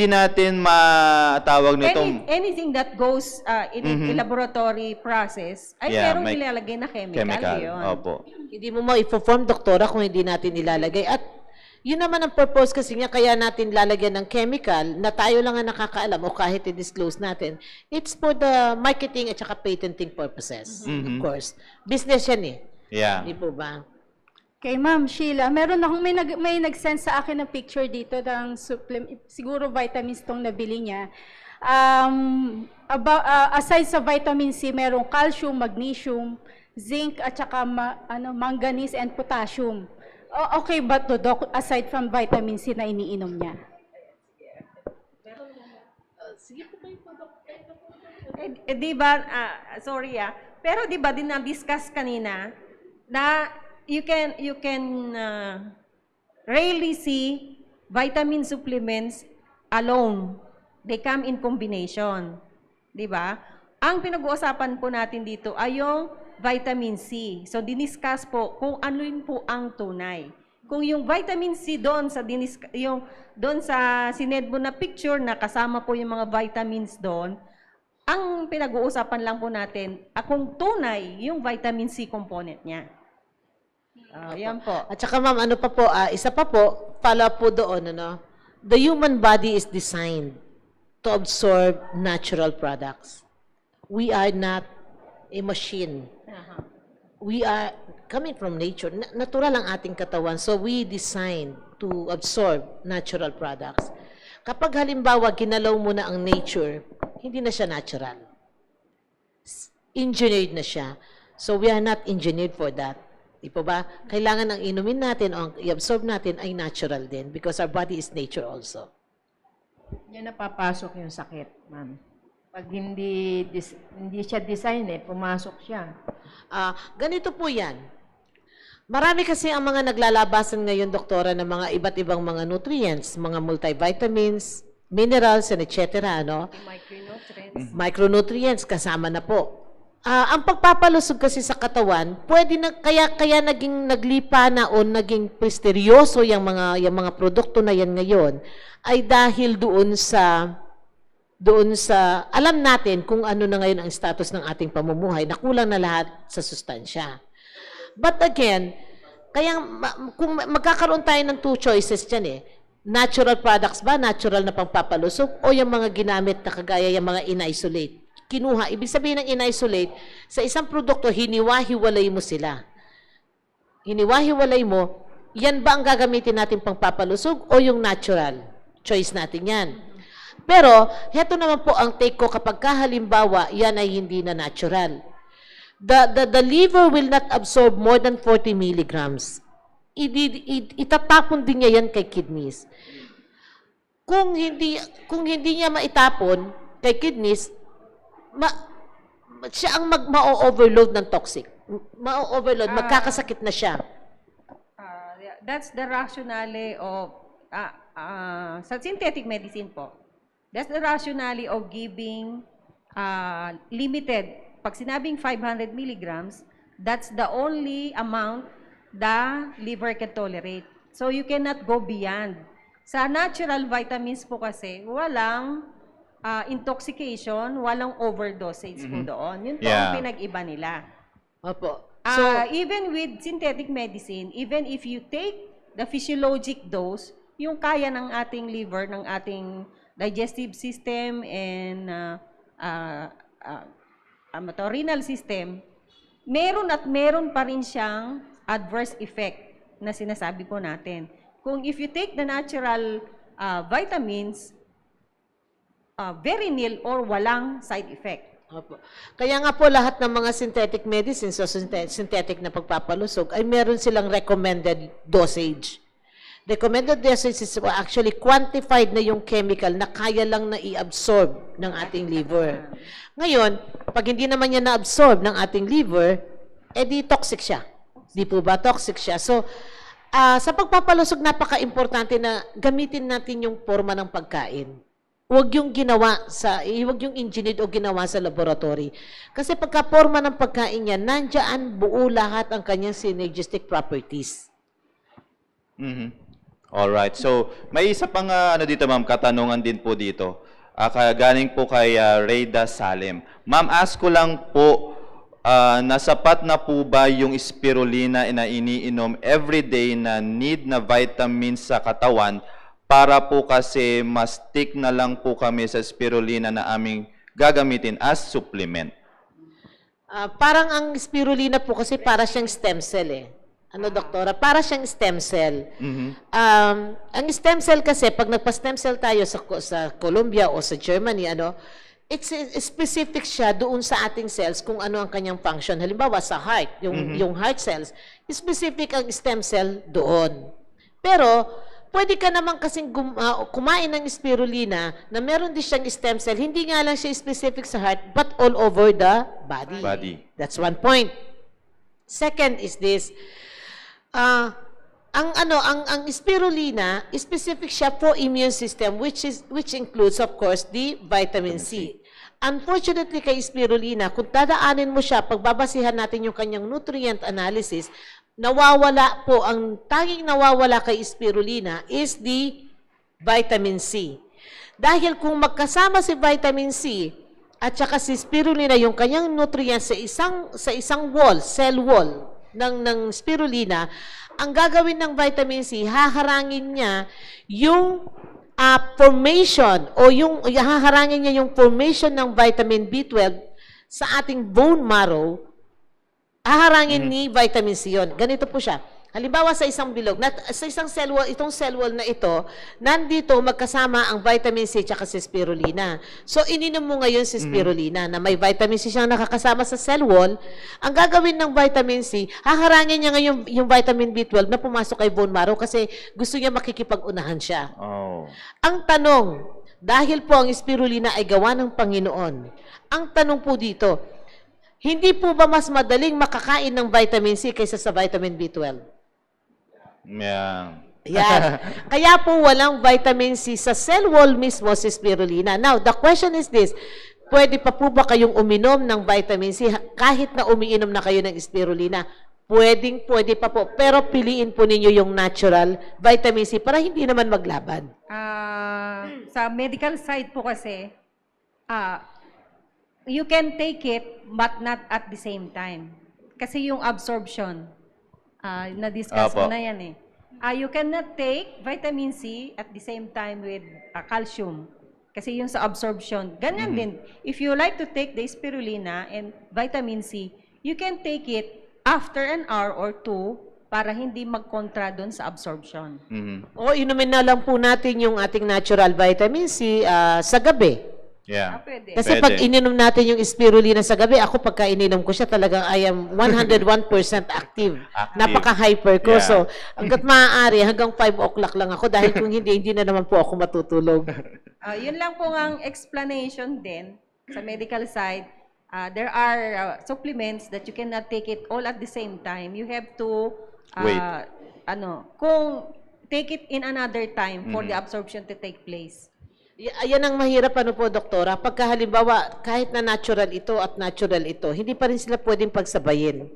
natin matawag nitong Anything that goes in a laboratory process, ay Yeah, merong may ilalagay na chemical. chemical. Yun. Opo. Hindi mo ma-perform, doktora, kung hindi natin ilalagay. At yun naman ang purpose kasi nga kaya natin lalagyan ng chemical na tayo lang ang nakakaalam o kahit i-disclose natin. It's for the marketing at saka patenting purposes, of course. Business yan eh. Yeah. Hindi po ba? Kay Ma'am Sheila, meron akong may nag-send sa akin ng picture dito ng siguro vitamins tong nabili niya. Aside sa vitamin C, merong calcium, magnesium, zinc at saka manganese and potassium. Okay ba to, Doc, aside from vitamin C na iniinom niya? Di ba, pero di ba din na-discuss kanina na you can rarely see vitamin supplements alone. They come in combination. Di ba? Ang pinag-uusapan po natin dito ay yung vitamin C. So, diniscuss po kung ano yun po ang tunay. Kung yung vitamin C doon sa sined mo na picture na kasama po yung mga vitamins doon, ang pinag-uusapan lang po natin, kung tunay yung vitamin C component niya. Yan po. At saka ma'am, ano pa po, isa pa po, follow up po doon, the human body is designed to absorb natural products. We are not a machine. We are coming from nature. Natural ang ating katawan. So we design to absorb natural products. Kapag halimbawa ginalaw mo na ang nature, hindi na siya natural. Engineered na siya. So we are not engineered for that. Di po ba? Kailangan ang inumin natin o ang i-absorb natin ay natural din because our body is nature also. Yan napapasok yung sakit, ma'am. Pag hindi siya design pumasok siya. Ganito po yan. Marami kasi ang mga naglalabasan ngayon, doktora, ng mga iba't ibang mga nutrients, mga multivitamins, minerals, and etc. Ano? Micronutrients. Micronutrients kasama na po. Ang pagpapalusog kasi sa katawan, pwede na kaya naging naglipa na o naging misteryoso yung mga produkto na yan ngayon ay dahil doon sa alam natin kung ano na ngayon ang status ng ating pamumuhay na kulang na lahat sa sustansya. But again, kung magkakaroon tayo ng two choices dyan natural products ba, natural na pangpapalusog, o yung mga ginamit na kagaya yung mga in-isolate. Kinuha, ibig sabihin ng in-isolate, sa isang produkto, hiniwa-hiwalay mo sila. Hiniwa-hiwalay mo, yan ba ang gagamitin natin pangpapalusog o yung natural? Choice natin yan. Pero, heto naman po ang take ko kapag halimbawa, yan ay hindi na natural. The liver will not absorb more than 40 milligrams. Itatapon din niya yan kay kidneys. Kung hindi niya maitapon kay kidneys, siya ang ma-overload ng toxic. Ma-overload, magkakasakit na siya. That's the rationale of, sa synthetic medicine po, that's the rationale of giving limited. Pag sinabing 500 milligrams, that's the only amount the liver can tolerate. So you cannot go beyond. Sa natural vitamins po kasi, walang intoxication, walang overdosage po doon. Yun po ang pinag-iba nila. Opo. Even with synthetic medicine, even if you take the physiologic dose, yung kaya ng ating liver, ng ating digestive system and renal system, meron pa rin siyang adverse effect na sinasabi po natin. Kung if you take the natural vitamins, very nil or walang side effect. Opo. Kaya nga po lahat ng mga synthetic medicines o synthetic na pagpapalusog ay meron silang recommended dosage. Recommended dosage is actually quantified na yung chemical na kaya lang na i-absorb ng ating liver. Ngayon, pag hindi naman niya na-absorb ng ating liver, di toxic siya. Di po ba? Toxic siya. So, sa pagpapalusog, napaka-importante na gamitin natin yung forma ng pagkain. Huwag yung engineered o ginawa sa laboratory. Kasi pagka forma ng pagkain niya, nandiyan buo lahat ang kanyang synergistic properties. Alright. So, may isa pang dito, ma'am, katanungan din po dito. Galing po kay Reyda Salim. Ma'am, ask ko lang po, nasapat na po ba yung spirulina na iniinom everyday na need na vitamins sa katawan para po kasi mas stick na lang po kami sa spirulina na aming gagamitin as supplement? Parang ang spirulina po kasi para siyang stem cell doktora? Para siyang stem cell. Ang stem cell kasi, pag nagpa-stem cell tayo sa Colombia o sa Germany, it's specific siya doon sa ating cells kung ano ang kanyang function. Halimbawa sa heart, yung heart cells, specific ang stem cell doon. Pero, pwede ka naman kasing kumain ng spirulina na meron din siyang stem cell. Hindi nga lang siya specific sa heart, but all over the body. That's one point. Second is this, ang spirulina, specific siya for immune system, which includes, of course, the vitamin C. Unfortunately, kay spirulina, kung dadaanin mo siya, pagbabasihan natin yung kanyang nutrient analysis, nawawala po, ang tanging nawawala kay spirulina is the vitamin C. Dahil kung magkasama si vitamin C at saka si spirulina, yung kanyang nutrients sa isang wall, cell wall ng spirulina, ang gagawin ng vitamin C, haharangin niya yung formation o haharangin niya yung formation ng vitamin B12 sa ating bone marrow. Haharangin ni vitamin C yun. Ganito po siya. Halimbawa sa isang bilog, sa isang cell wall, itong cell wall na ito, nandito magkasama ang vitamin C at si spirulina. So, ininom mo ngayon si spirulina na may vitamin C siyang nakakasama sa cell wall. Ang gagawin ng vitamin C, haharangin niya ngayon yung vitamin B12 na pumasok kay bone marrow kasi gusto niya makikipag-unahan siya. Oh. Ang tanong, dahil po ang spirulina ay gawa ng Panginoon, ang tanong po dito, hindi po ba mas madaling makakain ng vitamin C kaysa sa vitamin B12? Yeah. Yan. Kaya po walang vitamin C sa cell wall mismo si spirulina. Now, the question is this, pwede pa po ba kayong uminom ng vitamin C kahit na umiinom na kayo ng spirulina? Pwede pa po. Pero piliin po ninyo yung natural vitamin C para hindi naman maglaban. Sa medical side po kasi, you can take it but not at the same time. Kasi yung absorption, na-discuss Apo. ko na yan eh. You cannot take vitamin C at the same time with calcium. Kasi yung sa absorption, ganyan din. If you like to take the spirulina and vitamin C, you can take it after an hour or two para hindi mag-contra doon sa absorption. O inumin na lang po natin yung ating natural vitamin C sa gabi. Yeah. Pwede. Kasi Pwede. pag ininom natin yung spirulina sa gabi, ako pagka ininom ko siya talagang I am 101% active. Napaka-hyper ko. Yeah. So, hanggat maaari, hanggang 5 o'clock lang ako dahil kung hindi na naman po ako matutulog. Yun lang po ang explanation din sa medical side. There are supplements that you cannot take it all at the same time. You have to Wait. kung take it in another time for the absorption to take place. Ayan ang mahirap po, doktora. Pagka halimbawa, kahit na natural ito at natural ito, hindi pa rin sila pwedeng pagsabayin.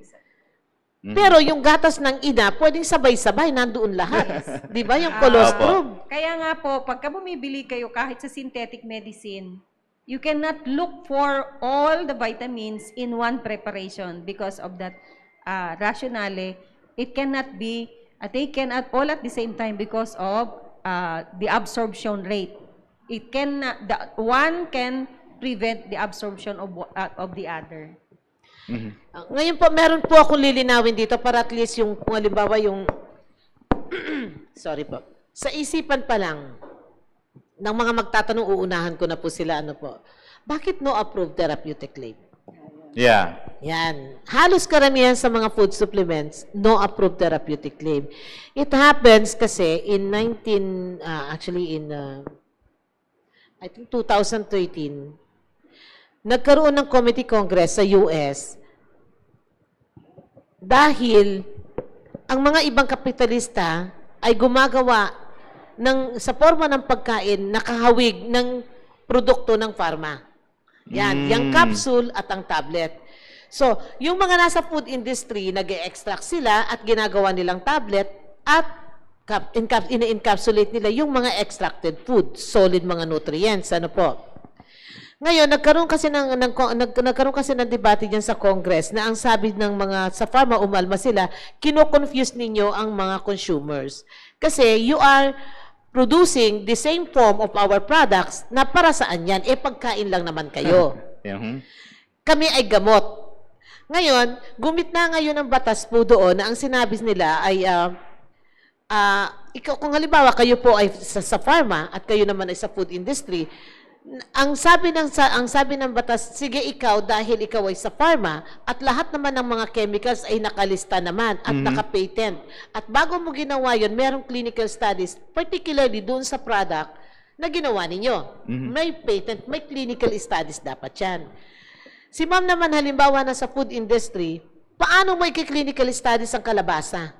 Pero yung gatas ng ina, pwedeng sabay-sabay, nandoon lahat. Di ba? Yung colostrum. Kaya nga po, pagka bumibili kayo kahit sa synthetic medicine, you cannot look for all the vitamins in one preparation because of that rationale. It cannot be taken at all at the same time because of the absorption rate. It can one can prevent the absorption of the other. Ngayon po, meron po akong lilinawin dito para at least yung, kung halimbawa yung, sorry po, sa isipan pa lang, ng mga magtatanong, uunahan ko na po sila, bakit no approved therapeutic claim? Yeah. Yan. Halos karamihan sa mga food supplements, no approved therapeutic claim. It happens kasi in I think 2013, nagkaroon ng Committee Congress sa US dahil ang mga ibang kapitalista ay gumagawa sa forma ng pagkain nakahawig ng produkto ng pharma. Yan, yung capsule at ang tablet. So, yung mga nasa food industry, nag-extract sila at ginagawa nilang tablet at ina-encapsulate nila yung mga extracted food, solid mga nutrients, Ngayon, nagkaroon kasi ng debate diyan sa Congress na ang sabi ng mga sa pharma, umalma sila, kino-confuse ninyo ang mga consumers. Kasi you are producing the same form of our products na para saan yan? Pagkain lang naman kayo. Kami ay gamot. Ngayon, gumit na ngayon ang batas po doon na ang sinabi nila ay kung halimbawa kayo po ay sa pharma at kayo naman ay sa food industry, ang sabi ng batas, sige ikaw dahil ikaw ay sa pharma at lahat naman ng mga chemicals ay nakalista naman at naka-patent. At bago mo ginawa yun, merong clinical studies, particularly doon sa product na ginawa ninyo. May patent, may clinical studies dapat yan. Si ma'am naman halimbawa na sa food industry, paano mo i-clinical studies ang kalabasa?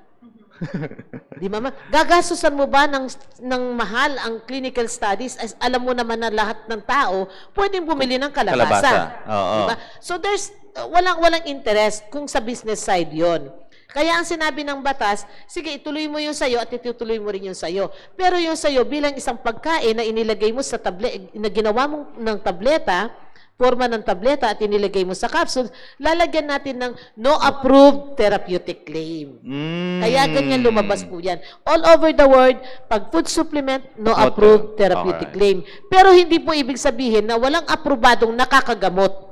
Di mama, gagastusan mo ba ng mahal ang clinical studies? As alam mo naman na lahat ng tao pwedeng bumili ng kalabasa. Oo. Diba? So there's walang interest kung sa business side 'yon. Kaya ang sinabi ng batas, sige ituloy mo yung sayo at itutuloy mo rin yung sayo. Pero yung sayo bilang isang pagkain na inilagay mo sa na ginawa mo ng tableta, forma ng tableta at inilagay mo sa capsules, lalagyan natin ng no approved therapeutic claim. Kaya ganyan lumabas po yan. All over the world, pag food supplement, no approved therapeutic claim. Pero hindi po ibig sabihin na walang aprobadong nakakagamot.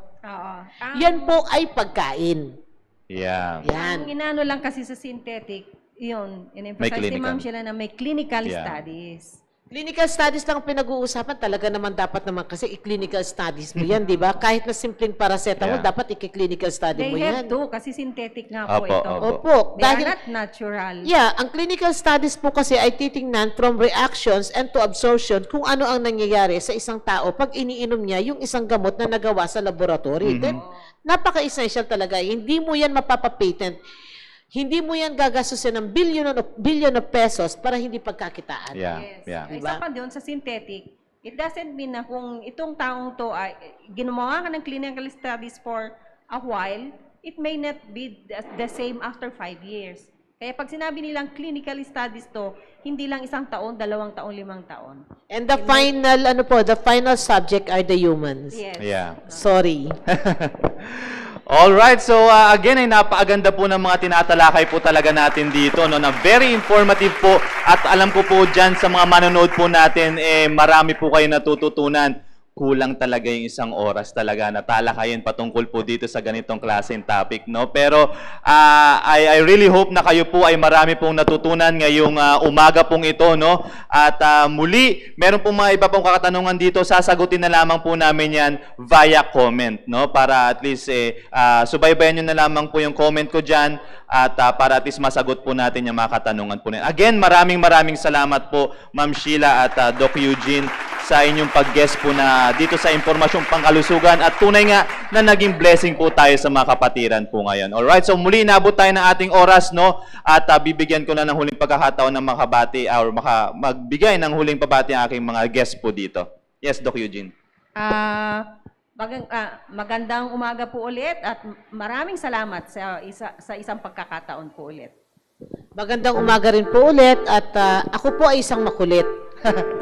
Yan po ay pagkain. Yeah. Yan. Ang inano lang kasi sa synthetic, Yun, May in-emphasize ni clinical. Ma'am Sheila na may clinical Yeah. studies. Clinical studies lang ang pinag-uusapan, talaga naman dapat naman kasi i-clinical studies mo yan, di ba? Kahit na simpleng paracetamol, Yeah. dapat i-clinical study They mo have yan. to, kasi synthetic nga po Opo, ito. opo. Opo, They dahil, are not natural. yeah, ang clinical studies po kasi ay titingnan from reactions and to absorption kung ano ang nangyayari sa isang tao pag iniinom niya yung isang gamot na nagawa sa laboratory. Then, napaka-essential talaga. Hindi mo yan mapapapatent. Hindi mo yan gagastusin ng billion of pesos para hindi pagkakitaan. Yeah, Yes. yeah. Isa Diba? pa doon sa synthetic, it doesn't mean na kung itong taong to ay ginawa ka ng clinical studies for a while, it may not be the same after 5 years. Kaya pag sinabi nilang clinical studies to, hindi lang 1 taon, 2 taon, 5 taon. And the the final subject are the humans. Yes. Yeah. Sorry. Alright, so again ay napakaganda po ng mga tinatalakay po talaga natin dito, no, na very informative po at alam ko po dyan sa mga manonood po natin, marami po kayo natututunan. Kulang talaga yung 1 oras talaga na talakayin patungkol po dito sa ganitong klaseng topic, no? Pero I really hope na kayo po ay marami pong natutunan ngayong umaga pong ito, no? At muli, meron pong mga iba pong kakatanungan dito, sasagutin na lamang po namin yan via comment, no? Para at least subaybayan nyo na lamang po yung comment ko dyan at para at least masagot po natin yung mga katanungan po nila. Again, maraming salamat po, Ma'am Sheila at Doc Eugene, sa inyong pag-guest po na dito sa Impormasyong Pangkalusugan at tunay nga na naging blessing po tayo sa mga kapatiran po ngayon. Alright, so muli inabot tayo ng ating oras, no? At bibigyan ko na ng huling pagkakataon ng makabati or magbigay ng huling pabati ang aking mga guest po dito. Yes, Doc Eugene. Magandang umaga po ulit at maraming salamat sa isang pagkakataon po ulit. Magandang umaga rin po ulit at ako po ay isang makulit.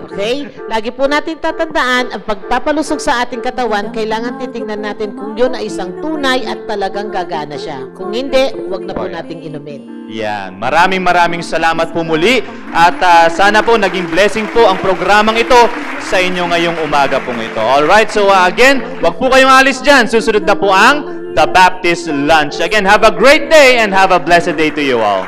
Okay? Lagi po natin tatandaan, ang pagpapalusog sa ating katawan, kailangan titingnan natin kung yun ay isang tunay at talagang gagana siya. Kung hindi, huwag na po nating inumin. Yan. Maraming salamat po muli at sana po naging blessing po ang programang ito sa inyo ngayong umaga pong ito. Alright, so again, wag po kayong alis dyan. Susunod na po ang The Baptist Lunch. Again, have a great day and have a blessed day to you all.